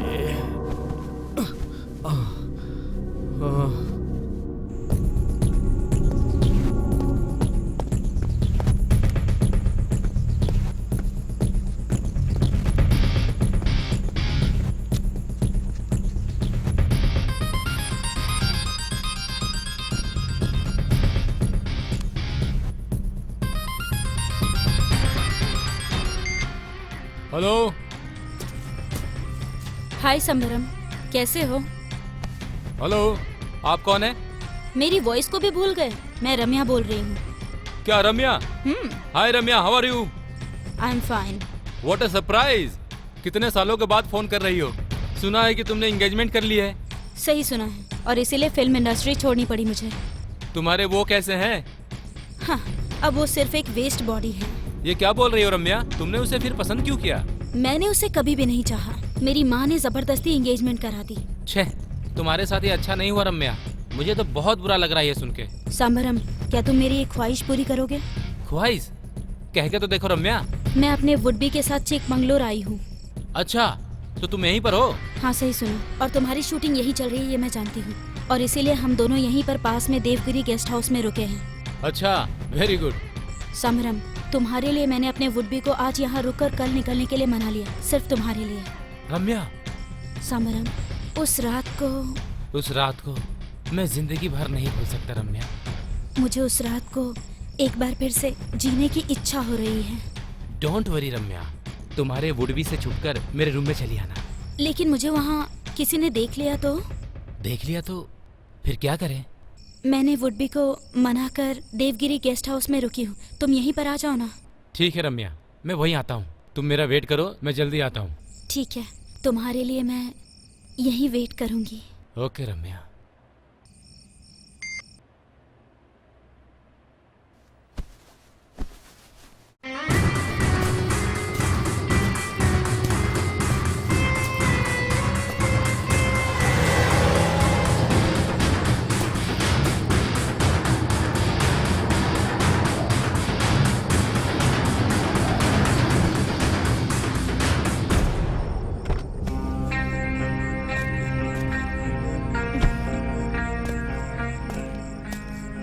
हेलो। हाय समरम, कैसे हो? हेलो, आप कौन है? मेरी वॉइस को भी भूल गए? मैं रम्या बोल रही हूँ। क्या Ramya? Hi Ramya, how are you? I am fine. What a surprise! कितने सालों के बाद फोन कर रही हो? सुना है कि तुमने एंगेजमेंट कर ली है। सही सुना है, और इसीलिए फिल्म इंडस्ट्री छोड़नी पड़ी मुझे। तुम्हारे वो कैसे हैं? हाँ, अब वो सिर्फ एक वेस्ट बॉडी है। ये क्या बोल रही हो रम्या? तुमने उसे फिर पसंद क्यों किया? मैंने उसे कभी भी नहीं चाहा। मेरी माँ ने जबरदस्ती एंगेजमेंट करा दी। छे, तुम्हारे साथ ये अच्छा नहीं हुआ रम्या। मुझे तो बहुत बुरा लग रहा है ये सुन के। समरम, क्या तुम मेरी एक ख्वाहिश पूरी करोगे? ख्वाहिश? कह के तो देखो रम्या। मैं अपने वुडबी के साथ चिकमंगलोर आई हूँ। अच्छा, तो तुम यहीं पर हो? हाँ सही सुना, और तुम्हारी शूटिंग यही चल रही है, ये मैं जानती हूँ, और इसीलिए हम दोनों यहीं पर पास में देवगिरी गेस्ट हाउस में रुके हैं। अच्छा, वेरी गुड। समरम, तुम्हारे लिए मैंने अपने वुडबी को आज यहाँ रुककर कल निकलने के लिए मना लिया, सिर्फ तुम्हारे लिए। रम्या, समरम, उस रात को मैं जिंदगी भर नहीं भूल सकता रम्या। मुझे उस रात को एक बार फिर से जीने की इच्छा हो रही है। डोंट वरी रम्या, तुम्हारे वुडबी से छुपकर मेरे रूम में चली आना। लेकिन मुझे वहाँ किसी ने देख लिया तो? देख लिया तो फिर क्या करें? मैंने वुडबी को मना कर देवगिरी गेस्ट हाउस में रुकी हूँ, तुम यहीं पर आ जाओ ना। ठीक है रम्या, मैं वहीं आता हूँ, तुम मेरा वेट करो, मैं जल्दी आता हूँ। ठीक है, तुम्हारे लिए मैं यहीं वेट करूँगी। ओके रम्या।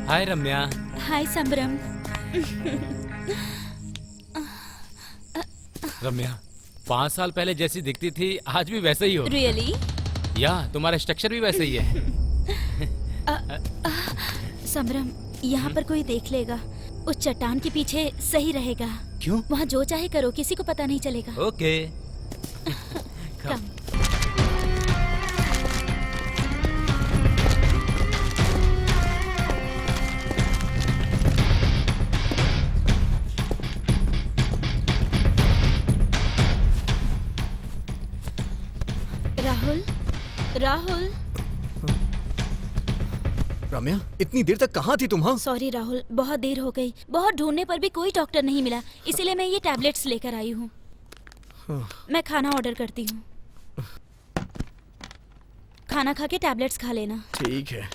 हाय रम्या। हाय समरम। रम्या, 5 साल पहले जैसी दिखती थी आज भी वैसे ही हो। रियली? या तुम्हारा स्ट्रक्चर भी वैसे ही है। समरम, यहाँ पर कोई देख लेगा, उस चट्टान के पीछे सही रहेगा। क्यों? वहाँ जो चाहे करो, किसी को पता नहीं चलेगा। ओके। कम। राहुल, राहुल। रम्या, इतनी देर तक कहाँ थी तुम? हाँ सॉरी राहुल, बहुत देर हो गई। बहुत ढूंढने पर भी कोई डॉक्टर नहीं मिला, इसीलिए मैं ये टैबलेट्स लेकर आई हूँ। मैं खाना ऑर्डर करती हूँ, खाना खा के टैबलेट्स खा लेना। ठीक है।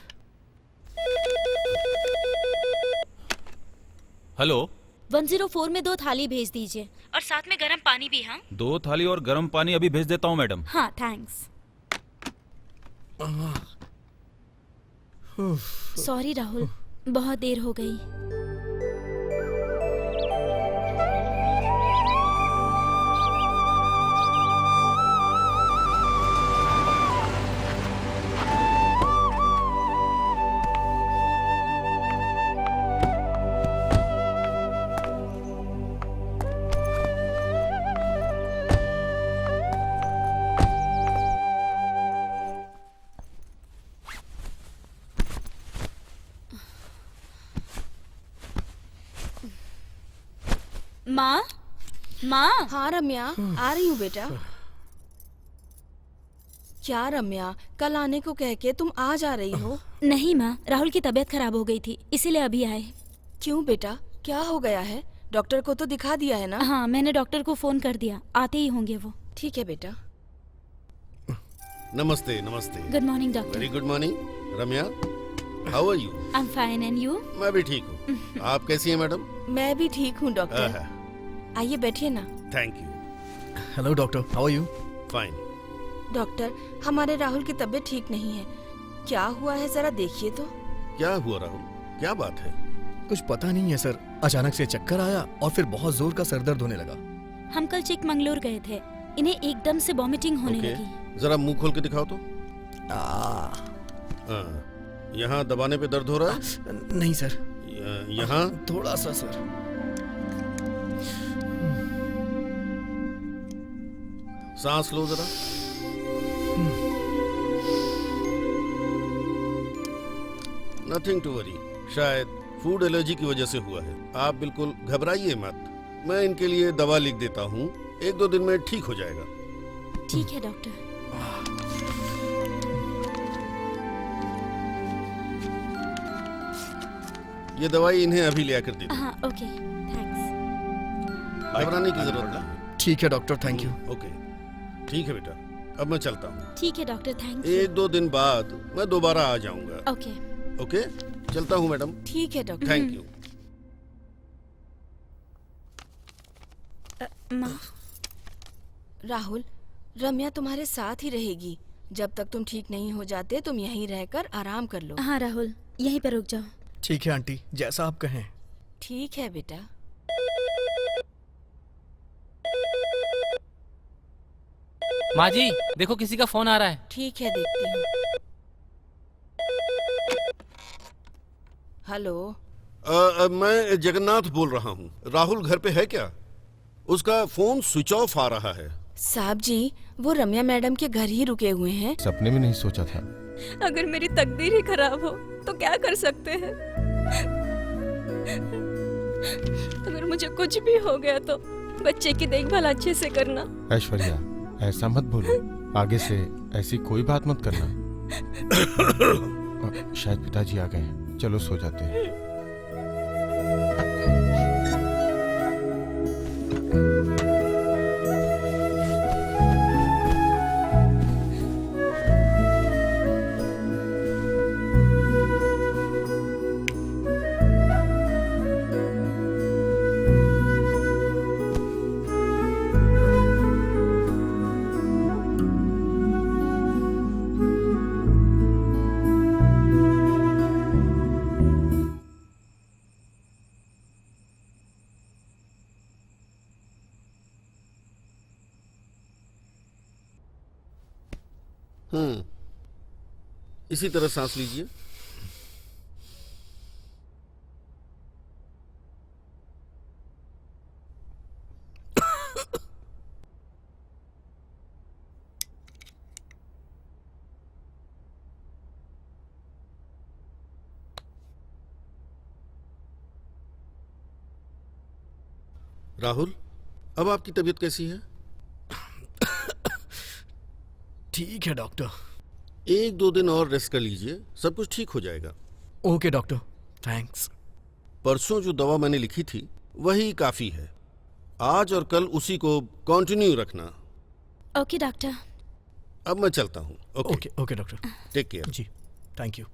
हेलो, 104 में 2 थाली भेज दीजिए, और साथ में गर्म पानी भी। हाँ, 2 थाली और गर्म पानी अभी भेज देता हूँ मैडम। हाँ थैंक्स। सॉरी राहुल, बहुत देर हो गई। माँ, माँ। हाँ रम्या, आ रही हूँ बेटा। क्या रम्या, कल आने को कह के तुम आज आ रही हो? नहीं माँ, राहुल की तबीयत खराब हो गई थी, इसीलिए अभी आए। क्यों बेटा, क्या हो गया है? डॉक्टर को तो दिखा दिया है ना? हाँ, मैंने डॉक्टर को फोन कर दिया, आते ही होंगे वो। ठीक है बेटा। नमस्ते नमस्ते। Good morning doctor. Very good morning. Ramya, how are you? I am fine and you? मैं भी ठीक हूँ। आप कैसी हैं मैडम? मैं भी ठीक हूँ डॉक्टर। आइए बैठिए ना। Thank you. Hello doctor, how are you? Fine. Doctor, हमारे राहुल की तबीयत ठीक नहीं है। क्या हुआ है, जरा देखिए तो। क्या हुआ राहुल, क्या बात है? कुछ पता नहीं है सर, अचानक से चक्कर आया और फिर बहुत जोर का सर दर्द होने लगा। हम कल चिकमंगलूर गए थे, इन्हें एकदम से वॉमिटिंग होने लगी। जरा मुंह खोल के दिखाओ तो। यहाँ दबाने पे दर्द हो रहा है? नहीं सर। यहाँ थोड़ा सा सर। सांस लो जरा। नथिंग टू वरी, शायद फूड एलर्जी की वजह से हुआ है। आप बिल्कुल घबराइए मत, मैं इनके लिए दवा लिख देता हूँ, 1-2 दिन में ठीक हो जाएगा। ठीक है डॉक्टर। ये दवाई इन्हें अभी ले आकर दे दो। हाँ, ओके, थैंक्स। घबराने की जरूरत नहीं। ठीक है डॉक्टर, थैंक यू। ओके, ठीक है बेटा, अब मैं चलता हूँ। ठीक है डॉक्टर, थैंक यू। 1-2 दिन बाद मैं दोबारा आ जाऊंगा। ओके ओके, चलता हूँ मैडम। ठीक है डॉक्टर। Thank you. माँ। राहुल, रम्या तुम्हारे साथ ही रहेगी। जब तक तुम ठीक नहीं हो जाते तुम यहीं रहकर आराम कर लो। हाँ राहुल, यहीं पर रुक जाओ। ठीक है आंटी, जैसा आप कहें। ठीक है बेटा। माँ जी, देखो किसी का फोन आ रहा है। ठीक है, देखती हूँ। हेलो। मैं जगन्नाथ बोल रहा हूँ। राहुल घर पे है क्या? उसका फोन स्विच ऑफ आ रहा है। साहब जी, वो रम्या मैडम के घर ही रुके हुए हैं। सपने में नहीं सोचा था। अगर मेरी तकदीर ही खराब हो तो क्या कर सकते हैं? अगर मुझे कुछ भी हो गया तो बच्चे की देखभाल अच्छे से करना। ऐश्वर्या, ऐसा मत बोलो, आगे से ऐसी कोई बात मत करना। शायद पिताजी आ गए हैं, चलो सो जाते हैं। इसी तरह सांस लीजिए। राहुल, अब आपकी तबीयत कैसी है? ठीक है डॉक्टर। 1-2 दिन और रेस्ट कर लीजिए, सब कुछ ठीक हो जाएगा। Okay doctor, thanks. परसों जो दवा मैंने लिखी थी वही काफी है। आज और कल उसी को कंटिन्यू रखना। Okay doctor. अब मैं चलता हूँ। Okay okay doctor, take care. जी, थैंक यू।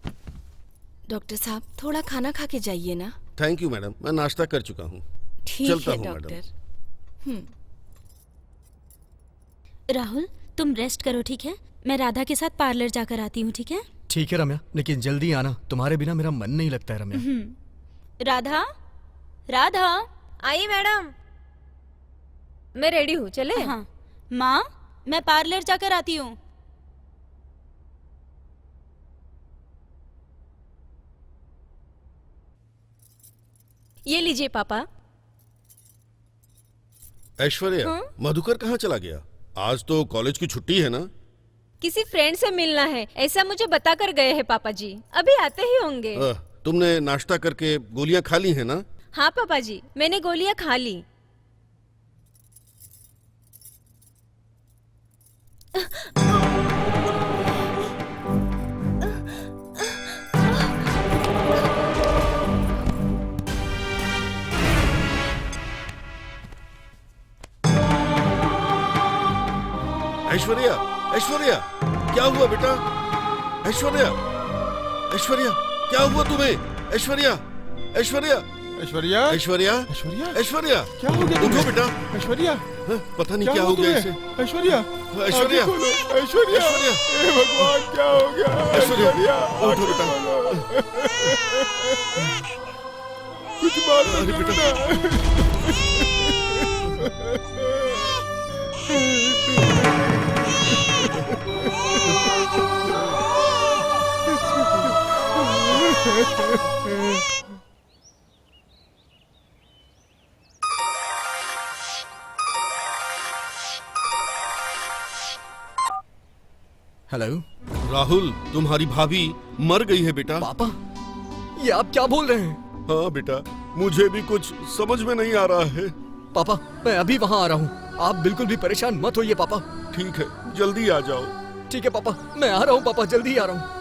डॉक्टर साहब, थोड़ा खाना खा के जाइए ना। थैंक यू मैडम, मैं नाश्ता कर चुका हूँ। ठीक है डॉक्टर। राहुल, तुम रेस्ट करो, ठीक है? मैं राधा के साथ पार्लर जाकर आती हूँ, ठीक है? ठीक है रम्या, लेकिन जल्दी आना, तुम्हारे बिना मेरा मन नहीं लगता है रम्या। राधा, राधा। आई मैडम, मैं रेडी हूँ, चले? हाँ माँ, मैं पार्लर जाकर आती हूँ। ये लीजिए पापा। ऐश्वर्या, मधुकर कहाँ चला गया? आज तो कॉलेज की छुट्टी है ना? किसी फ्रेंड से मिलना है, ऐसा मुझे बताकर गए हैं पापा जी। अभी आते ही होंगे। तुमने नाश्ता करके गोलियां खा ली है ना? हाँ पापा जी, मैंने गोलियां खा ली। ऐश्वर्या, ऐश्वर्या, क्या हुआ बेटा? ऐश्वर्या, ऐश्वर्या, क्या हुआ तुम्हें? ऐश्वर्या, ऐश्वर्या, ऐश्वर्या, ऐश्वर्या, ऐश्वर्या, ऐश्वर्या, क्या हो गया? उठो बेटा। ऐश्वर्या, पता नहीं क्या हो गया इसे। ऐश्वर्या, ऐश्वर्या, ऐश्वर्या, ऐश्वर्या, हे भगवान, क्या हो गया? ऐश्वर्या, उठो बेटा। कुछ बात नहीं बेटा। हेलो राहुल, तुम्हारी भाभी मर गई है बेटा। पापा, ये आप क्या बोल रहे हैं? हाँ बेटा, मुझे भी कुछ समझ में नहीं आ रहा है। पापा, मैं अभी वहाँ आ रहा हूँ। आप बिल्कुल भी परेशान मत होइए पापा। ठीक है, जल्दी आ जाओ। ठीक है पापा, मैं आ रहा हूँ पापा, जल्दी आ रहा हूँ।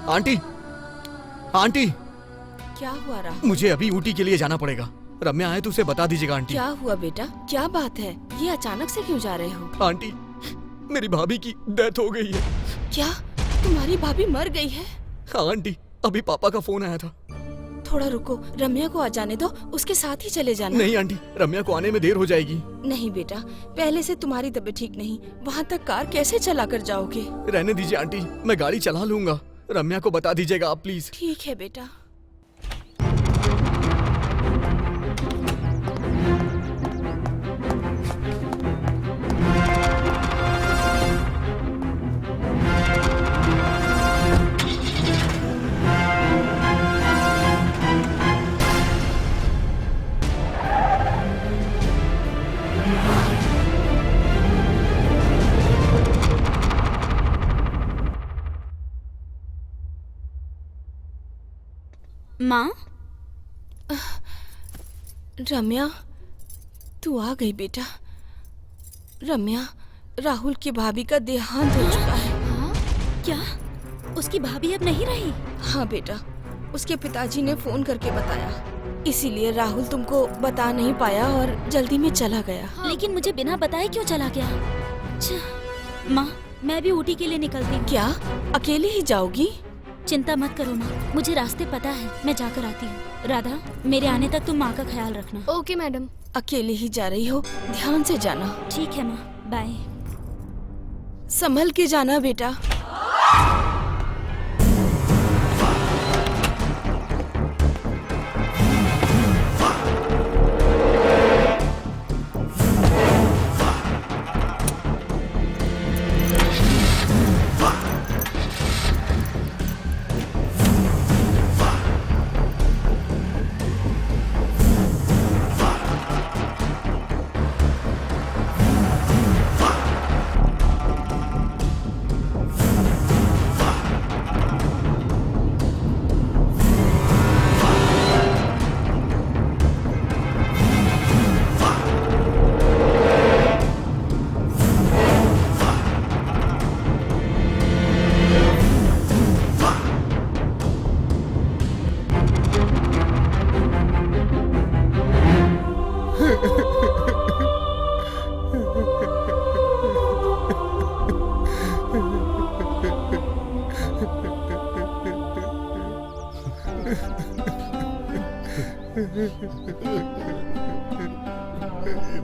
आंटी, आंटी, क्या हुआ राहुल? मुझे अभी ऊटी के लिए जाना पड़ेगा। रम्या आए तो उसे बता दीजिएगा आंटी। क्या हुआ बेटा? क्या बात है? ये अचानक से क्यों जा रहे हो? आंटी, मेरी भाभी की डेथ हो गई है। क्या तुम्हारी भाभी मर गई है? हाँ आंटी, अभी पापा का फोन आया था। थोड़ा रुको, रम्या को आ जाने दो, उसके साथ ही चले जाना। नहीं आंटी, रम्या को आने में देर हो जाएगी। नहीं बेटा, पहले से तुम्हारी तबीयत ठीक नहीं, वहाँ तक कार कैसे चला कर जाओगे? रहने दीजिए आंटी, मैं गाड़ी चला लूंगा। रम्या को बता दीजिएगा आप प्लीज। ठीक है बेटा। माँ, रम्या, तू आ गई बेटा। रम्या, राहुल की भाभी का देहांत हो चुका है। हाँ? क्या उसकी भाभी अब नहीं रही? हाँ बेटा, उसके पिताजी ने फोन करके बताया, इसीलिए राहुल तुमको बता नहीं पाया और जल्दी में चला गया। लेकिन मुझे बिना बताए क्यों चला गया? अच्छा, माँ, मैं भी ऊटी के लिए निकलती हूँ। क्या अकेले ही जाओगी? चिंता मत करो माँ, मुझे रास्ते पता है, मैं जाकर आती हूँ। राधा, मेरे आने तक तुम माँ का ख्याल रखना। Okay madam. अकेले ही जा रही हो, ध्यान से जाना। ठीक है माँ, बाय। संभल के जाना बेटा।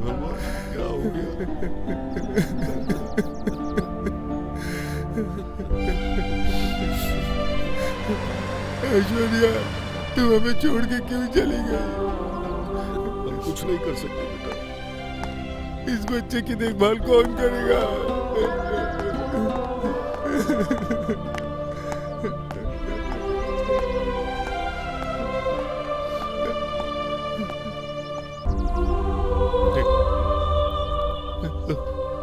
भगवान, क्या हो ऐश्वर्या, तुम हमें छोड़ के क्यों चली गई? हम कुछ नहीं कर सकते बेटा। इस बच्चे की देखभाल कौन करेगा?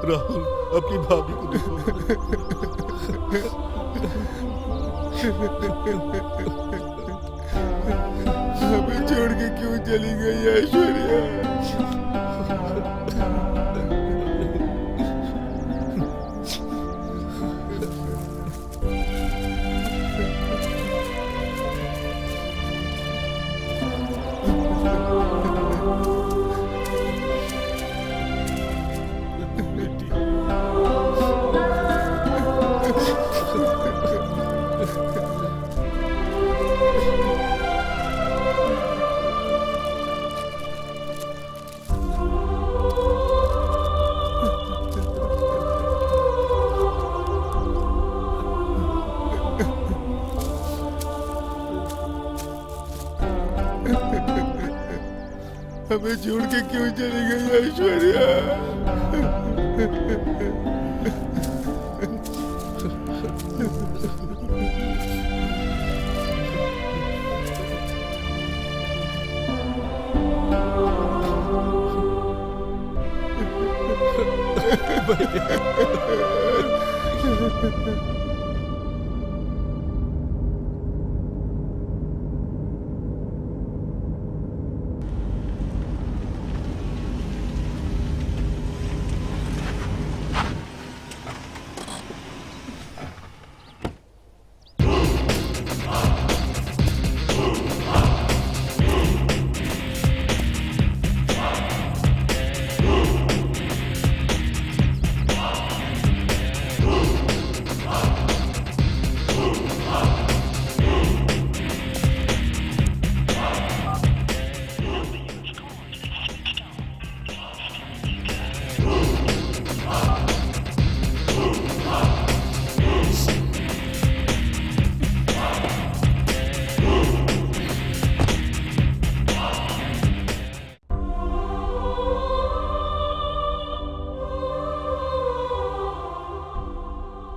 राहुल, अपनी भाभी को देखो। हमें छोड़ के क्यों चली गई ऐश्वर्या? हमें छोड़ के क्यों चली गई ऐश्वर्या?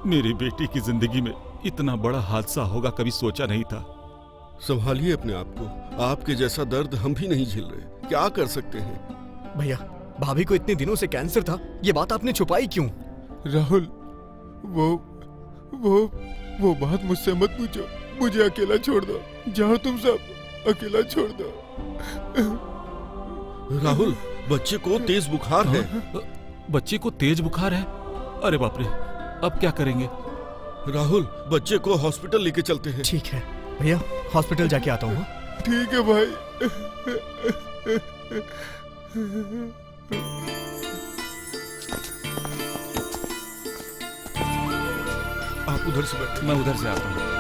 मेरी बेटी की जिंदगी में इतना बड़ा हादसा होगा कभी सोचा नहीं था। संभालिए अपने आप को, आपके जैसा दर्द हम भी नहीं झेल रहे, क्या कर सकते हैं? भैया, भाभी को इतने दिनों से कैंसर था, ये बात आपने छुपाई क्यों? राहुल, वो बात मुझसे मत पूछो, मुझे अकेला छोड़ दो। जाओ तुम सब, अकेला छोड़ दो। राहुल, बच्चे को तेज बुखार है। बच्चे को तेज बुखार है? अरे बाप रे, अब क्या करेंगे? राहुल, बच्चे को हॉस्पिटल लेके चलते हैं। ठीक है भैया, हॉस्पिटल जाके आता हूँ। ठीक है भाई। आप उधर से बैठे, मैं उधर से आता हूँ।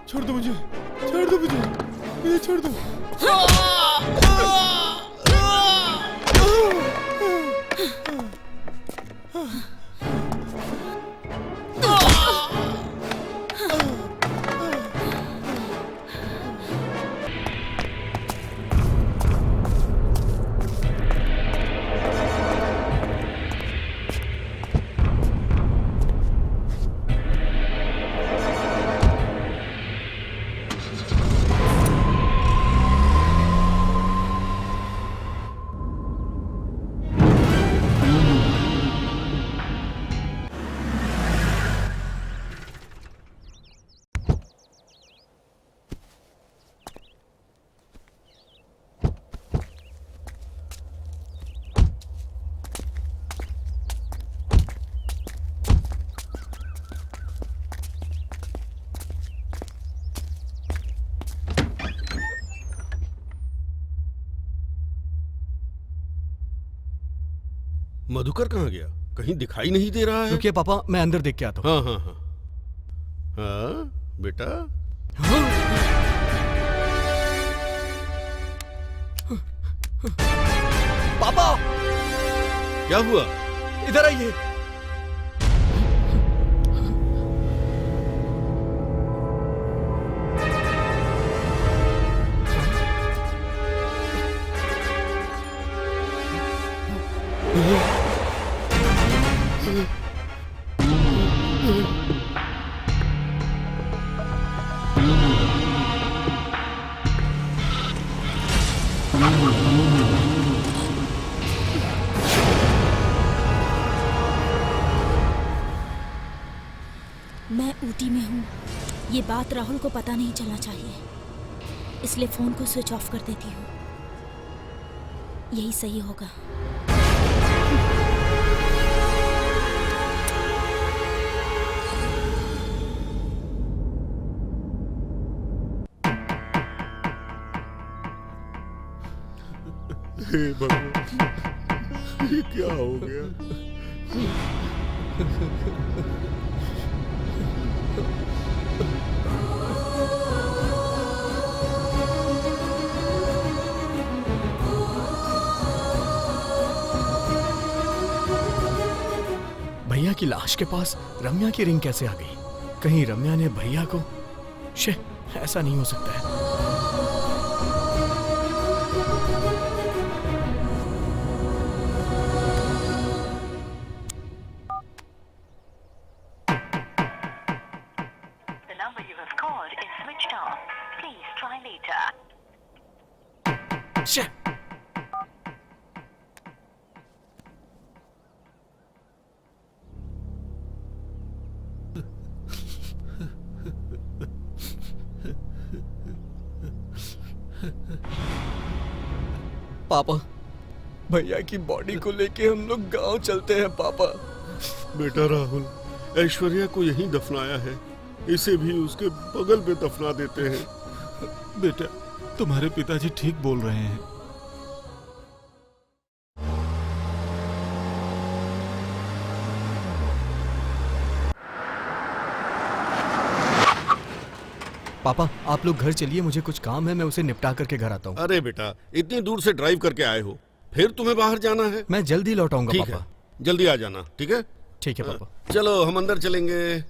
छोड़ दो मुझे, छोड़ दो मुझे छोड़ दो। मधुकर कहाँ गया? कहीं दिखाई नहीं दे रहा है। रुकिए पापा, मैं अंदर देख के आता हूँ। हाँ हाँ हाँ हाँ बेटा। पापा, क्या हुआ? इधर आइए। मैं ऊटी में हूँ, ये बात राहुल को पता नहीं चलना चाहिए, इसलिए फोन को स्विच ऑफ कर देती हूँ। यही सही होगा। हे भगवान, ये क्या हो गया? भैया की लाश के पास रम्या की रिंग कैसे आ गई? कहीं रम्या ने भैया को... शे, ऐसा नहीं हो सकता है। पापा, भैया की बॉडी को लेके हम लोग गांव चलते हैं पापा। बेटा राहुल, ऐश्वर्या को यहीं दफनाया है, इसे भी उसके बगल में दफना देते हैं। बेटा, तुम्हारे पिताजी ठीक बोल रहे हैं। पापा, आप लोग घर चलिए, मुझे कुछ काम है, मैं उसे निपटा करके घर आता हूँ। अरे बेटा, इतनी दूर से ड्राइव करके आए हो, फिर तुम्हें बाहर जाना है? मैं जल्दी लौट आऊंगा ठीक पापा। है, जल्दी आ जाना, ठीक है? ठीक है पापा। चलो हम अंदर चलेंगे।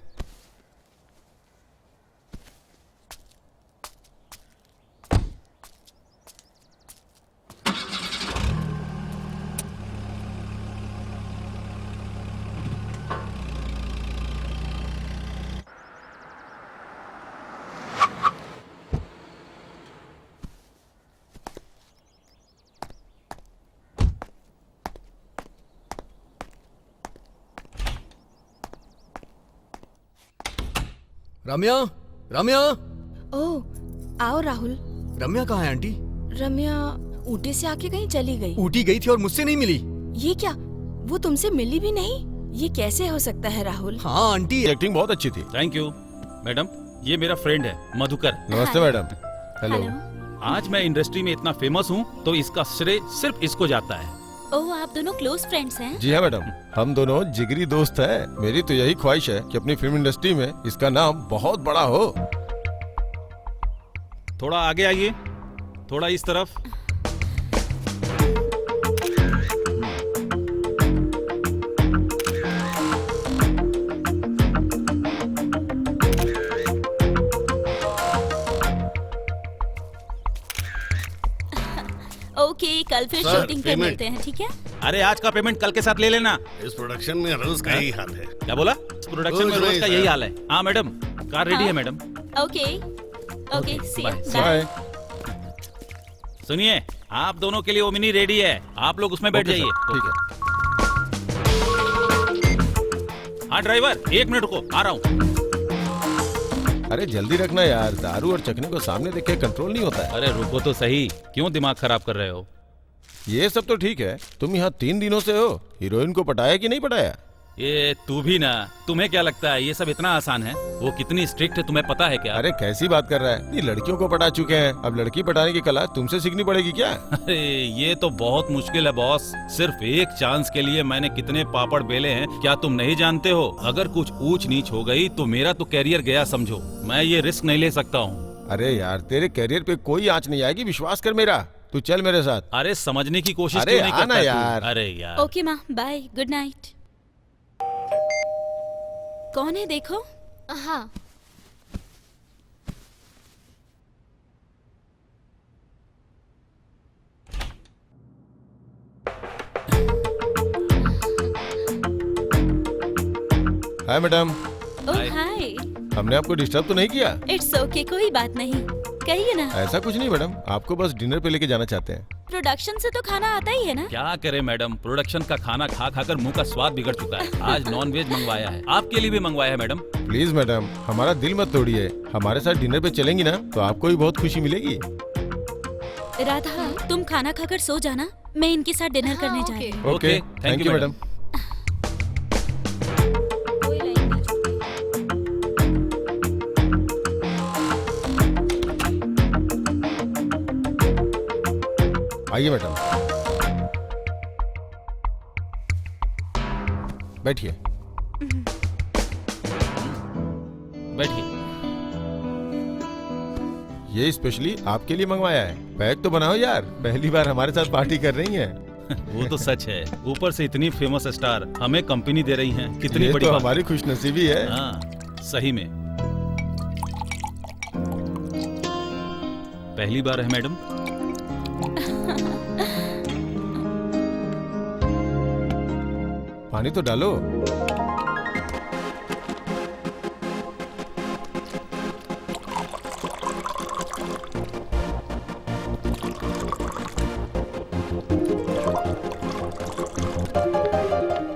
रम्या, रम्या। ओह, आओ राहुल। रम्या कहाँ है आंटी? रम्या ऊटी से आके कहीं चली गई। ऊटी गई थी और मुझसे नहीं मिली। ये क्या, वो तुमसे मिली भी नहीं? ये कैसे हो सकता है राहुल? हाँ आंटी, एक्टिंग बहुत अच्छी थी। Thank you madam. ये मेरा फ्रेंड है मधुकर। नमस्ते मैडम। हेलो। आज मैं इंडस्ट्री में इतना फेमस हूँ तो इसका श्रेय सिर्फ इसको जाता है। ओह, आप दोनों क्लोज फ्रेंड्स हैं? जी हाँ मैडम, हम दोनों जिगरी दोस्त हैं। मेरी तो यही ख्वाहिश है कि अपनी फिल्म इंडस्ट्री में इसका नाम बहुत बड़ा हो। थोड़ा आगे आइए, थोड़ा इस तरफ। ओके, कल फिर सर, शूटिंग पे पेमेंट। मिलते हैं, ठीक है? अरे आज का पेमेंट कल के साथ ले लेना। इस प्रोडक्शन में रोज का यही हाल है। क्या बोला? इस प्रोडक्शन में रोज रोज का वही यही सर। हाल है। हाँ मैडम, कार रेडी है madam. Okay okay, see you, bye. Bye. सुनिए, आप दोनों के लिए ओमिनी रेडी है, आप लोग उसमें बैठ ओके जाइए। सर, ठीक है। हाँ ड्राइवर, 1 मिनट रुको, आ रहा हूँ। अरे जल्दी रखना यार, दारू और चखने को सामने देख के कंट्रोल नहीं होता है। अरे रुको तो सही, क्यों दिमाग खराब कर रहे हो? ये सब तो ठीक है, तुम यहाँ 3 दिनों से हो, हीरोइन को पटाया कि नहीं पटाया? ये तू भी ना, तुम्हें क्या लगता है ये सब इतना आसान है? वो कितनी स्ट्रिक्ट है तुम्हें पता है क्या? अरे कैसी बात कर रहा है, ये लड़कियों को पटा चुके हैं, अब लड़की पटाने की कला तुमसे सीखनी पड़ेगी क्या? अरे ये तो बहुत मुश्किल है बॉस। सिर्फ एक चांस के लिए मैंने कितने पापड़ बेले हैं, क्या तुम नहीं जानते हो? अगर कुछ ऊंच नीच हो गई तो मेरा तो कैरियर गया समझो। मैं ये रिस्क नहीं ले सकता हूँ। अरे यार, तेरे कैरियर पे कोई आंच नहीं आएगी, विश्वास कर मेरा। तू चल मेरे साथ। अरे समझने की कोशिश अरे क्यों नहीं आना करता तू? यार। अरे यार। ओके माँ, बाय, गुड नाइट। कौन है देखो? हाँ, हाय मैडम, ओह हाय। हमने आपको डिस्टर्ब तो नहीं किया? इट्स ओके, कोई बात नहीं, कहिए ना। ऐसा कुछ नहीं मैडम, आपको बस डिनर पे लेके जाना चाहते हैं। प्रोडक्शन से तो खाना आता ही है ना? क्या करे मैडम, प्रोडक्शन का खाना खा खाकर मुंह का स्वाद बिगड़ चुका है। आज नॉन वेज मंगवाया है, आपके लिए भी मंगवाया है मैडम। प्लीज मैडम, हमारा दिल मत तोड़िए, हमारे साथ डिनर पे चलेंगी ना तो आपको भी बहुत खुशी मिलेगी। राधा, तुम खाना खाकर सो जाना, मैं इनके साथ डिनर हाँ, करने जा ओके। रही हूँ। Okay, thank you madam. कोई लाइन ना छोड़ो। आइए मैडम, बैठिए। बैठिए। ये स्पेशली आपके लिए मंगवाया है। पैक तो बनाओ यार, पहली बार हमारे साथ पार्टी कर रही हैं। वो तो सच है, ऊपर से इतनी फेमस स्टार हमें कंपनी दे रही हैं, कितनी ये बड़ी तो बात। हमारी खुशनसीबी है। हाँ, सही में। पहली बार है मैडम? पानी तो डालो।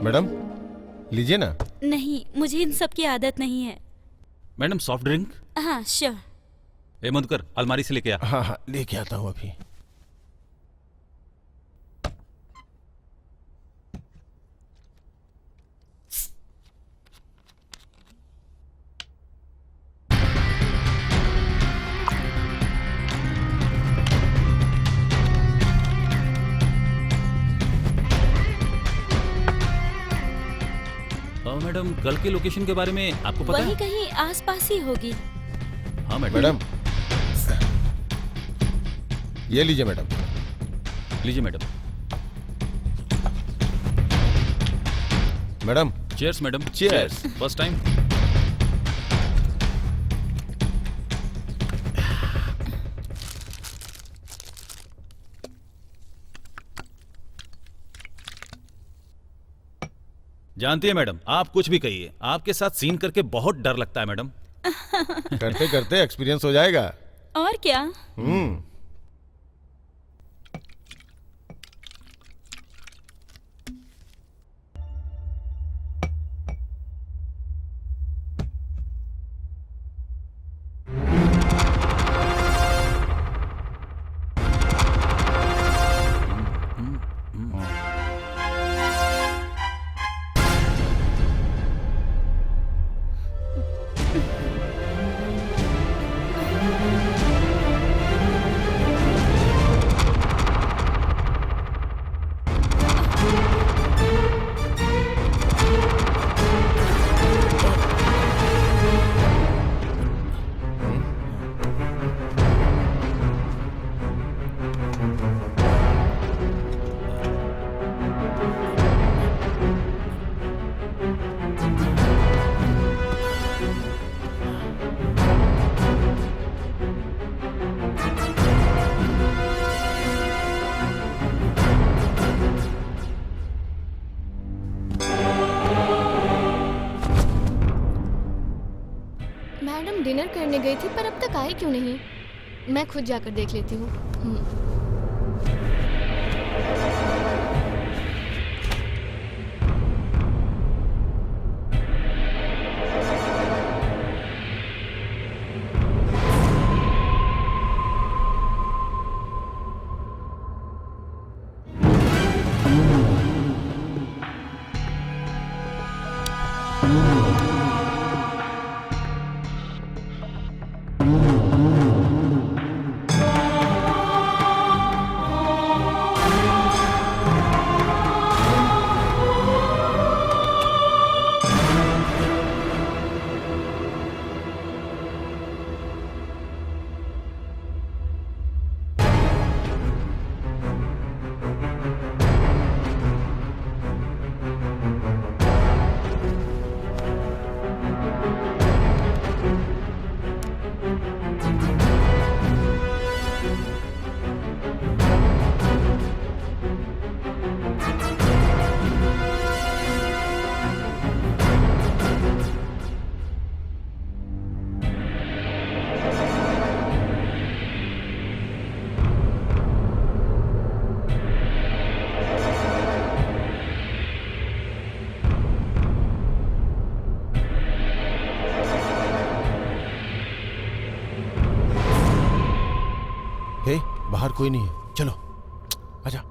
मैडम लीजिए ना। नहीं, मुझे इन सब की आदत नहीं है। Madam soft drink? हाँ श्योर। ए मधुकर, अलमारी से लेके आ। हाँ हाँ लेके आता हूँ अभी। मैडम कल के लोकेशन के बारे में आपको पता वही है? कहीं आसपास ही होगी। हाँ मैडम ये लीजिए मैडम। लीजिए madam. Madam cheers madam. Cheers. First time. जानती है मैडम, आप कुछ भी कहिए, आपके साथ सीन करके बहुत डर लगता है मैडम। करते करते एक्सपीरियंस हो जाएगा। और क्या। मैडम डिनर करने गई थी पर अब तक आई क्यों नहीं? मैं खुद जाकर देख लेती हूँ। हे बाहर कोई नहीं है, चलो आजा।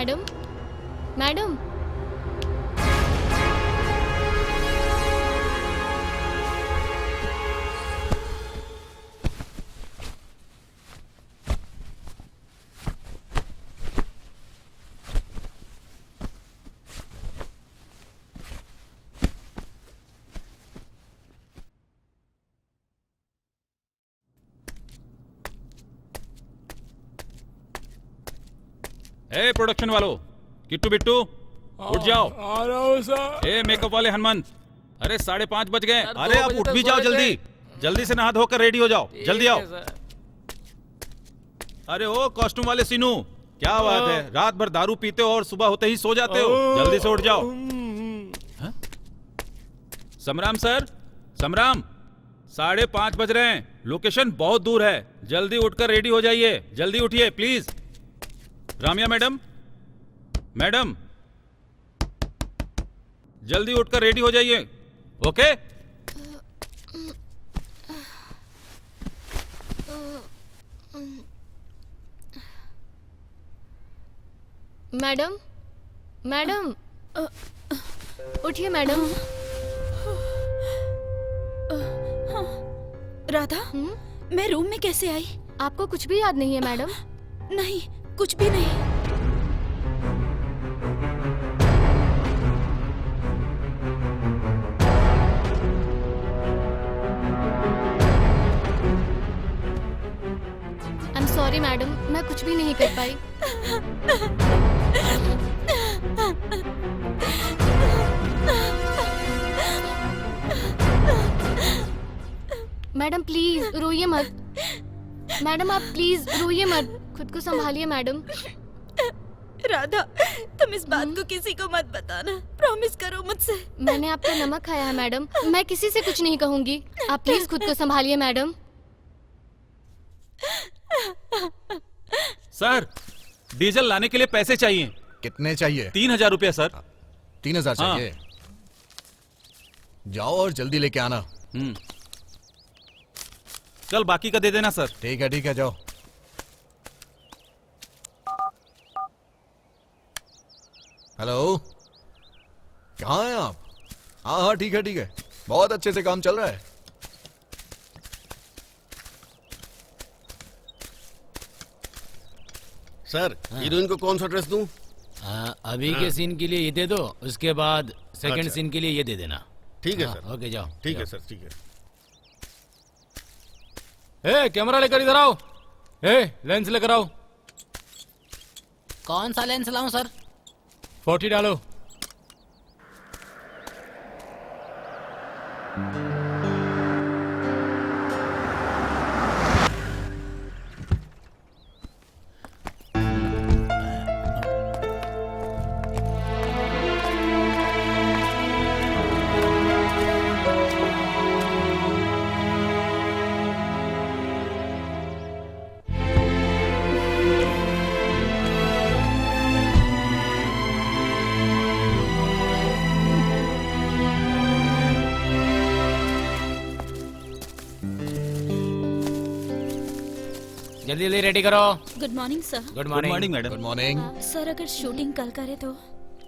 Madam, madam. ए प्रोडक्शन वालों, किट्टू बिट्टू उठ जाओ। आ रहा हूँ सर। ए मेकअप वाले हनुमंत, अरे 5:30 बज गए। अरे आप उठ भी जाओ, जल्दी जल्दी से नहा धोकर रेडी हो जाओ, जल्दी आओ। अरे ओ कॉस्ट्यूम वाले सीनू, क्या बात है, रात भर दारू पीते हो और सुबह होते ही सो जाते हो, जल्दी से उठ जाओ। हाँ? समराम सर, समराम, 5:30 बज रहे हैं, लोकेशन बहुत दूर है, जल्दी उठकर रेडी हो जाइए, जल्दी उठिए प्लीज। रामिया मैडम, मैडम जल्दी उठकर रेडी हो जाइए, ओके? मैडम, मैडम, उठिए मैडम। राधा, मैं रूम में कैसे आई? आपको कुछ भी याद नहीं है मैडम? नहीं, कुछ भी नहीं। आई एम सॉरी मैडम, मैं कुछ भी नहीं कर पाई। मैडम प्लीज रोइए मत। मैडम आप प्लीज रोइए मत, खुद को संभालिए मैडम। राधा, तुम इस बात को किसी को मत बताना, प्रॉमिस करो मुझसे। मैंने आपका नमक खाया है मैडम, मैं किसी से कुछ नहीं कहूंगी। आप प्लीज खुद को संभालिए मैडम। सर, डीजल लाने के लिए पैसे चाहिए। कितने चाहिए? 3000 रुपया सर। 3000 चाहिए? जाओ और जल्दी लेके आना। कल बाकी का दे देना सर। ठीक है जाओ। हेलो, कहाँ हैं आप? हाँ ठीक है, बहुत अच्छे से काम चल रहा है। सर, हीरोइन को कौन सा ड्रेस दूं? अभी के सीन के लिए ये दे दो, उसके बाद सेकंड सीन के लिए ये दे देना। ठीक है सर। ओके जाओ। ठीक है सर, ठीक है। ए कैमरा लेकर इधर आओ। ए लेंस लेकर आओ। कौन सा लेंस लाऊं सर? 40 डालो। जल्दी जल्दी रेडी करो। Good morning sir. Good morning madam. Good morning. Sir, अगर शूटिंग कल करे तो?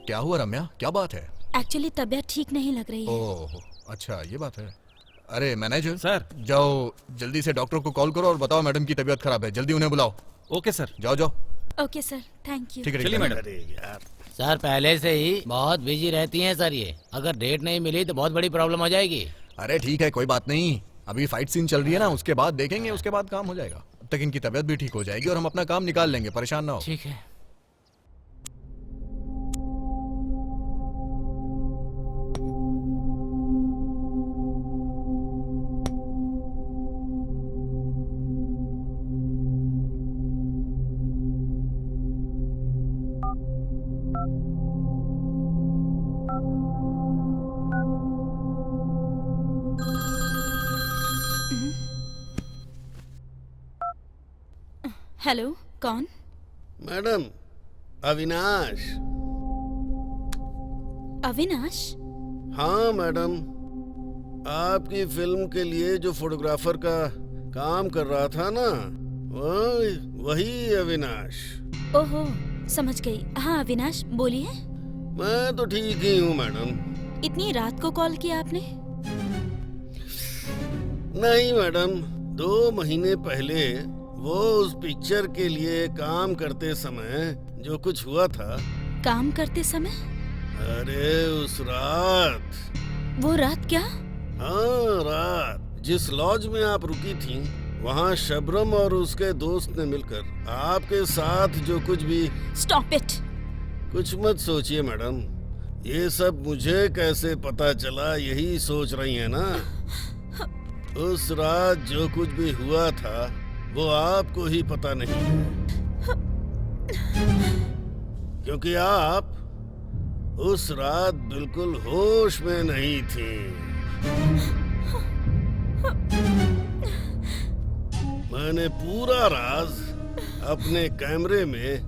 क्या हुआ रम्या, क्या बात है? एक्चुअली तबीयत ठीक नहीं लग रही है। ओह अच्छा, ये बात है। अरे मैनेजर सर, जाओ जल्दी से डॉक्टर को कॉल करो और बताओ मैडम की तबीयत खराब है, जल्दी उन्हें बुलाओ। Okay sir. जाओ। Okay sir, thank you. ठीक है चलिए मैडम। अरे यार, सर पहले से ही बहुत बिजी रहती हैं सर ये, अगर डेट नहीं मिली तो बहुत बड़ी प्रॉब्लम हो जाएगी। अरे ठीक है, कोई बात नहीं, अभी फाइट सीन चल रही है ना, उसके बाद देखेंगे, उसके बाद काम हो जाएगा। तब तक इनकी तबीयत भी ठीक हो जाएगी और हम अपना काम निकाल लेंगे, परेशान ना हो। ठीक है। हेलो, कौन? मैडम अविनाश। अविनाश? हाँ मैडम, आपकी फिल्म के लिए जो फोटोग्राफर का काम कर रहा था ना, वही अविनाश। ओहो, समझ गई। हाँ अविनाश बोलिए। मैं तो ठीक ही हूँ मैडम। इतनी रात को कॉल किया आपने? नहीं मैडम, 2 महीने पहले वो उस पिक्चर के लिए काम करते समय जो कुछ हुआ था। काम करते समय? अरे उस रात। वो रात क्या? हाँ रात, जिस लॉज में आप रुकी थी वहाँ शबरम और उसके दोस्त ने मिलकर आपके साथ जो कुछ भी। Stop it. कुछ मत सोचिए मैडम, ये सब मुझे कैसे पता चला यही सोच रही है ना। उस रात जो कुछ भी हुआ था वो आपको ही पता नहीं है, क्योंकि आप उस रात बिल्कुल होश में नहीं थी। मैंने पूरा राज अपने कैमरे में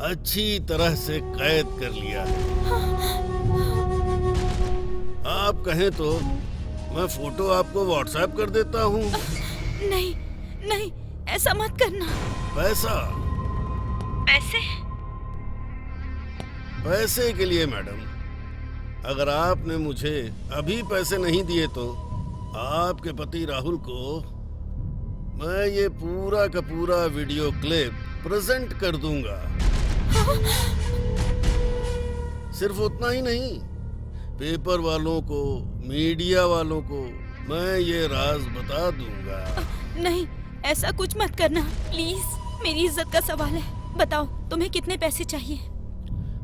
अच्छी तरह से कैद कर लिया है। आप कहें तो मैं फोटो आपको व्हाट्सएप कर देता हूँ। नहीं नहीं, ऐसा मत करना। पैसा? पैसे? पैसे के लिए मैडम, अगर आपने मुझे अभी पैसे नहीं दिए तो आपके पति राहुल को मैं ये पूरा का पूरा वीडियो क्लिप प्रेजेंट कर दूंगा। सिर्फ उतना ही नहीं, पेपर वालों को, मीडिया वालों को मैं ये राज बता दूंगा। नहीं, ऐसा कुछ मत करना प्लीज, मेरी इज्जत का सवाल है। बताओ तुम्हें कितने पैसे चाहिए?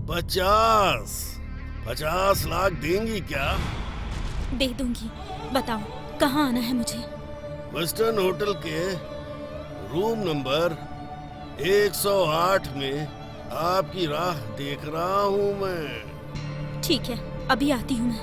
50 लाख देंगी क्या? दे दूंगी। बताओ कहाँ आना है मुझे? वेस्टर्न होटल के रूम नंबर 108 में आपकी राह देख रहा हूँ मैं। ठीक है, अभी आती हूँ मैं।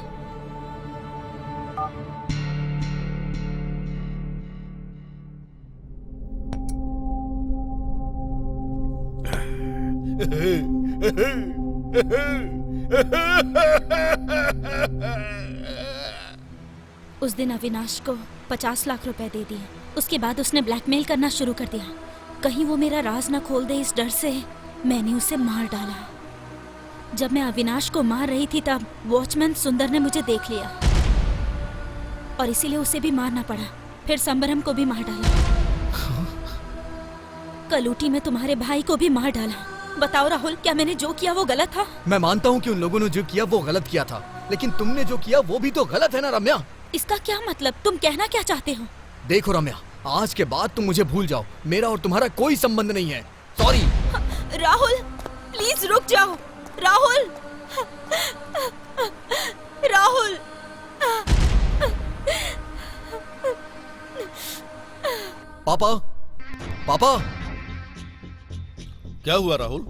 उस दिन अविनाश को 50 लाख रुपए दे दिए। उसके बाद उसने ब्लैकमेल करना शुरू कर दिया। कहीं वो मेरा राज न खोल दे, इस डर से मैंने उसे मार डाला। जब मैं अविनाश को मार रही थी तब वॉचमैन सुंदर ने मुझे देख लिया और इसीलिए उसे भी मारना पड़ा। फिर संबरम को भी मार डाला। कलूटी में तुम्हारे भाई को भी मार डाला। बताओ राहुल, क्या मैंने जो किया वो गलत था? मैं मानता हूँ कि उन लोगों ने जो किया वो गलत किया था, लेकिन तुमने जो किया वो भी तो गलत है ना रम्या। इसका क्या मतलब? तुम कहना क्या चाहते हो? देखो रम्या, आज के बाद तुम मुझे भूल जाओ। मेरा और तुम्हारा कोई संबंध नहीं है। सॉरी। राहुल प्लीज रुक जाओ। राहुल, राहुल। पापा, पापा। क्या हुआ राहुल?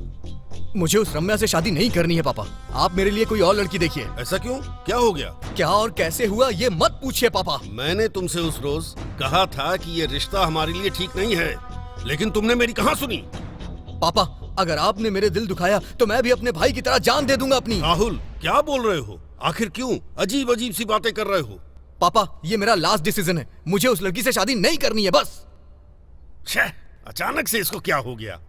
मुझे उस रम्या से शादी नहीं करनी है पापा। आप मेरे लिए कोई और लड़की देखिए। ऐसा क्यों? क्या हो गया? क्या और कैसे हुआ ये मत पूछिए पापा। मैंने तुमसे उस रोज कहा था कि ये रिश्ता हमारे लिए ठीक नहीं है, लेकिन तुमने मेरी कहाँ सुनी? पापा, अगर आपने मेरे दिल दुखाया तो मैं भी अपने भाई की तरह जान दे दूंगा अपनी। राहुल क्या बोल रहे हो? आखिर क्यों अजीब अजीब सी बातें कर रहे हो? पापा, ये मेरा लास्ट डिसीजन है। मुझे उस लड़की से शादी नहीं करनी है बस। छह, अचानक से इसको क्या हो गया?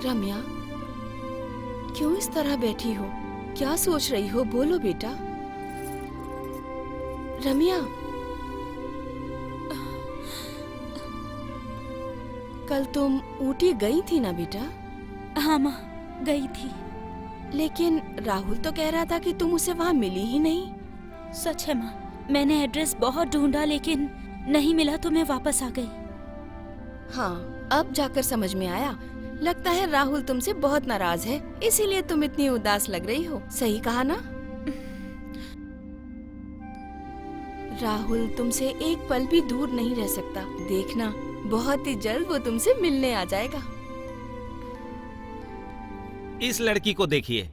रम्या, क्यों इस तरह बैठी हो? क्या सोच रही हो? बोलो बेटा। रम्या, कल तुम ऊटी गई थी ना बेटा? हाँ माँ, गई थी। लेकिन राहुल तो कह रहा था कि तुम उसे वहाँ मिली ही नहीं। सच है माँ, मैंने एड्रेस बहुत ढूंढा लेकिन नहीं मिला तो मैं वापस आ गई। हाँ, अब जाकर समझ में आया। लगता है राहुल तुमसे बहुत नाराज है, इसीलिए तुम इतनी उदास लग रही हो। सही कहा ना? राहुल तुमसे एक पल भी दूर नहीं रह सकता। देखना, बहुत ही जल्द वो तुमसे मिलने आ जाएगा। इस लड़की को देखिए,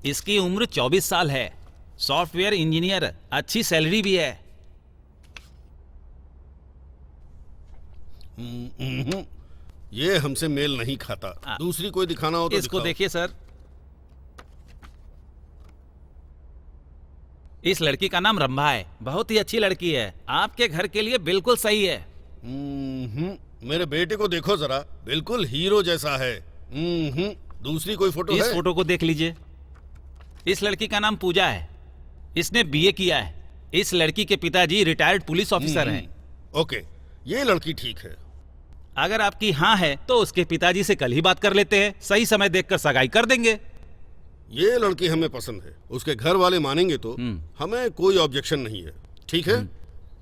इसकी उम्र 24 साल है, सॉफ्टवेयर इंजीनियर, अच्छी सैलरी भी है। ये हमसे मेल नहीं खाता। दूसरी कोई दिखाना हो तो इसको दिखाओ। देखिए सर। इस लड़की का नाम रंभा है, बहुत ही अच्छी लड़की है, आपके घर के लिए बिल्कुल सही है। मेरे बेटे को देखो जरा, बिल्कुल हीरो जैसा है। दूसरी कोई फोटो इस है? फोटो को देख लीजिए। इस लड़की का नाम पूजा है, इसने बीए किया है। इस लड़की के पिताजी रिटायर्ड पुलिस ऑफिसर हैं। ओके, ये लड़की ठीक है। अगर आपकी हाँ है तो उसके पिताजी से कल ही बात कर लेते हैं, सही समय देखकर सगाई कर देंगे। ये लड़की हमें पसंद है, उसके घर वाले मानेंगे तो हमें कोई ऑब्जेक्शन नहीं है। ठीक है?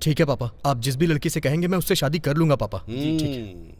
ठीक है पापा, आप जिस भी लड़की से कहेंगे मैं उससे शादी कर लूंगा पापा। ठीक है।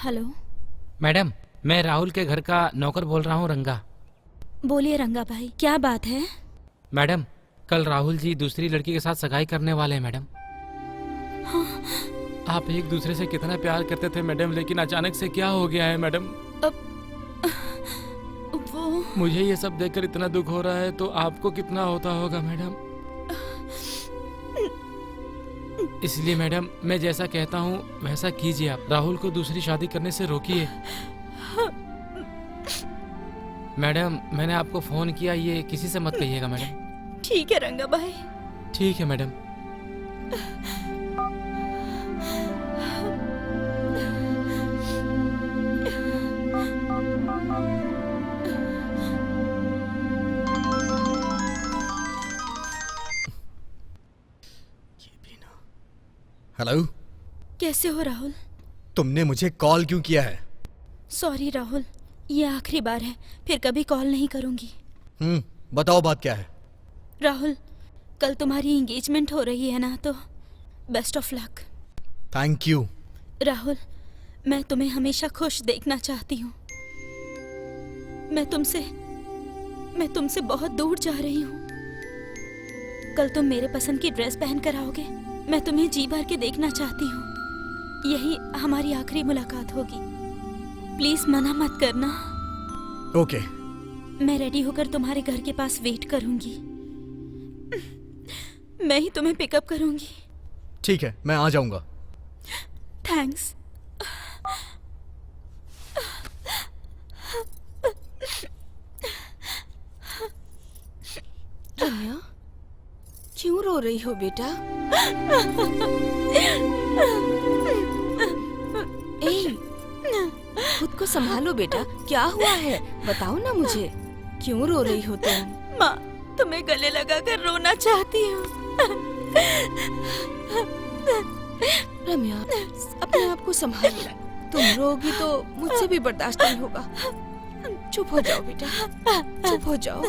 हेलो मैडम, मैं राहुल के घर का नौकर बोल रहा हूँ, रंगा। बोलिए रंगा भाई, क्या बात है? मैडम, कल राहुल जी दूसरी लड़की के साथ सगाई करने वाले हैं मैडम। हाँ। आप एक दूसरे से कितना प्यार करते थे मैडम, लेकिन अचानक से क्या हो गया है मैडम? वो मुझे ये सब देखकर इतना दुख हो रहा है, तो आपको कितना होता होगा मैडम। इसलिए मैडम, मैं जैसा कहता हूँ वैसा कीजिए। आप राहुल को दूसरी शादी करने से रोकिए। मैडम, मैंने आपको फोन किया, ये किसी से मत कहिएगा मैडम। ठीक है रंगा भाई। ठीक है मैडम। हेलो, कैसे हो राहुल? तुमने मुझे कॉल क्यों किया है? सॉरी राहुल, ये आखिरी बार है, फिर कभी कॉल नहीं करूंगी। बताओ बात क्या है? राहुल, कल तुम्हारी एंगेजमेंट हो रही है ना, तो best of luck. Thank you. Rahul, मैं तुम्हें हमेशा खुश देखना चाहती हूँ। मैं तुमसे बहुत दूर जा रही हूँ। कल तुम मेरे पसंद की ड्रेस पहन कर आओगे, मैं तुम्हें जी भर के देखना चाहती हूँ। यही हमारी आखिरी मुलाकात होगी। प्लीज मना मत करना। ओके। मैं रेडी होकर तुम्हारे घर के पास वेट करूंगी। मैं ही तुम्हें पिकअप करूंगी। ठीक है, मैं आ जाऊंगा। थैंक्स। रम्या, क्यों रो रही हो बेटा? ए, खुद को संभालो बेटा, क्या हुआ है? बताओ ना मुझे, क्यों रो रही हो तुम? माँ, तुम्हें गले लगाकर रोना चाहती हूँ। रम्या, अपने आप को संभालो। तुम रोगी तो मुझसे भी बर्दाश्त नहीं होगा। चुप हो जाओ बेटा, चुप हो जाओ।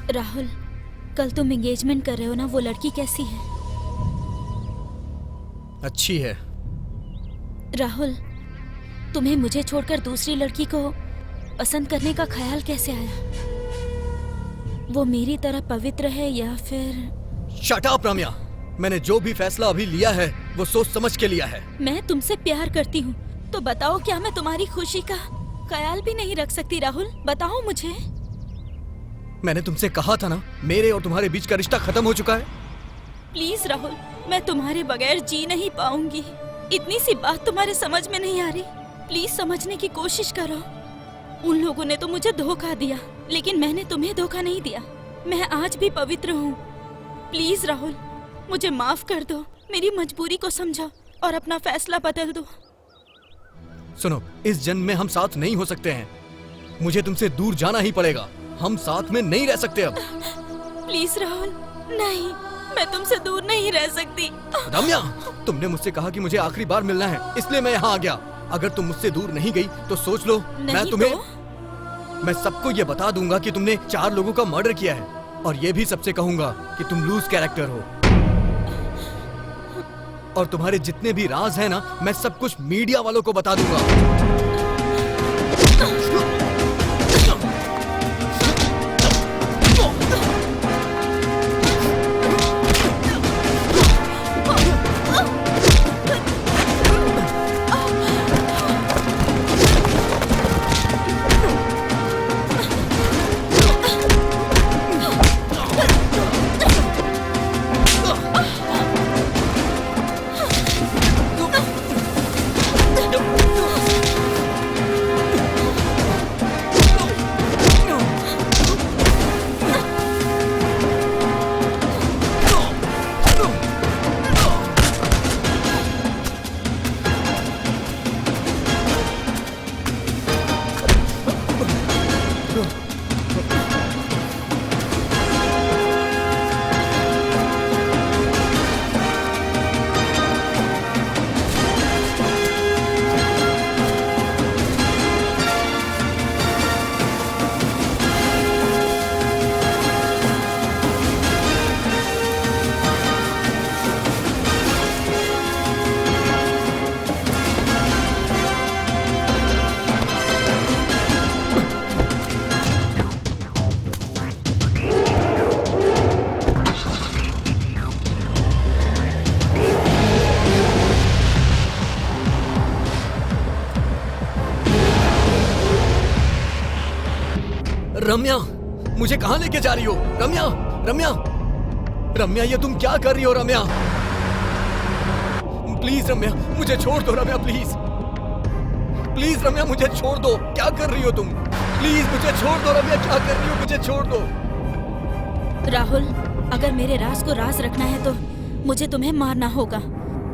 राहुल, कल तुम एंगेजमेंट कर रहे हो ना, वो लड़की कैसी है? अच्छी है। राहुल, तुम्हें मुझे छोड़कर दूसरी लड़की को पसंद करने का ख्याल कैसे आया? वो मेरी तरह पवित्र है या फिर? शट अप रम्या। मैंने जो भी फैसला अभी लिया है वो सोच समझ के लिया है। मैं तुमसे प्यार करती हूँ, तो बताओ क्या मैं तुम्हारी खुशी का ख्याल भी नहीं रख सकती? राहुल बताओ मुझे। मैंने तुमसे कहा था ना, मेरे और तुम्हारे बीच का रिश्ता खत्म हो चुका है। प्लीज राहुल, मैं तुम्हारे बगैर जी नहीं पाऊंगी। इतनी सी बात तुम्हारे समझ में नहीं आ रही? प्लीज समझने की कोशिश करो। उन लोगों ने तो मुझे धोखा दिया, लेकिन मैंने तुम्हें धोखा नहीं दिया। मैं आज भी पवित्र हूँ। प्लीज राहुल, मुझे माफ कर दो, मेरी मजबूरी को समझो और अपना फैसला बदल दो। सुनो, इस जन्म में हम साथ नहीं हो सकते हैं। मुझे तुमसे दूर जाना ही पड़ेगा। हम साथ में नहीं रह सकते अब। प्लीज राहुल, नहीं, मैं तुमसे दूर नहीं रह सकती। रम्या, तुमने मुझसे कहा कि मुझे आखिरी बार मिलना है, इसलिए मैं यहाँ आ गया। अगर तुम मुझसे दूर नहीं गई तो सोच लो, मैं सबको ये बता दूंगा कि तुमने 4 लोगों का मर्डर किया है, और ये भी सबसे कहूंगा कि तुम लूज कैरेक्टर हो। और तुम्हारे जितने भी राज हैं ना, मैं सब कुछ मीडिया वालों को बता दूंगा। रम्या, मुझे कहाँ लेके जा रही हो? रम्या, रम्या, रम्या, ये तुम क्या कर रही हो? रम्या, प्लीज रम्या, मुझे छोड़ दो। रम्या प्लीज, प्लीज रम्या, मुझे छोड़ दो। क्या कर रही हो तुम? प्लीज मुझे छोड़ दो। रम्या, क्या कर रही हो? मुझे छोड़ दो। राहुल, अगर मेरे राज को राज रखना है तो मुझे तुम्हें मारना होगा।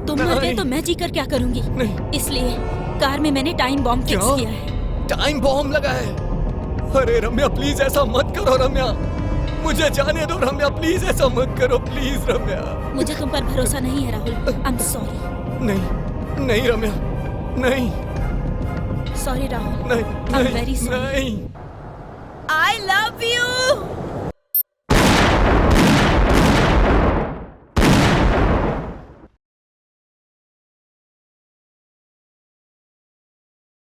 तुम मर गए तो मैं जीकर क्या करूंगी? नहीं। इसलिए कार में मैंने टाइम बॉम्ब फिक्स किया है। टाइम बॉम्ब लगा है? अरे रम्या प्लीज ऐसा मत करो। रम्या, मुझे जाने दो। रम्या प्लीज ऐसा मत करो। प्लीज रम्या, मुझे तुम पर भरोसा नहीं है राहुल। I am sorry. नहीं, नहीं रम्या, नहीं। सॉरी राहुल। नहीं, आई एम वेरी सॉरी। नहीं। I love you.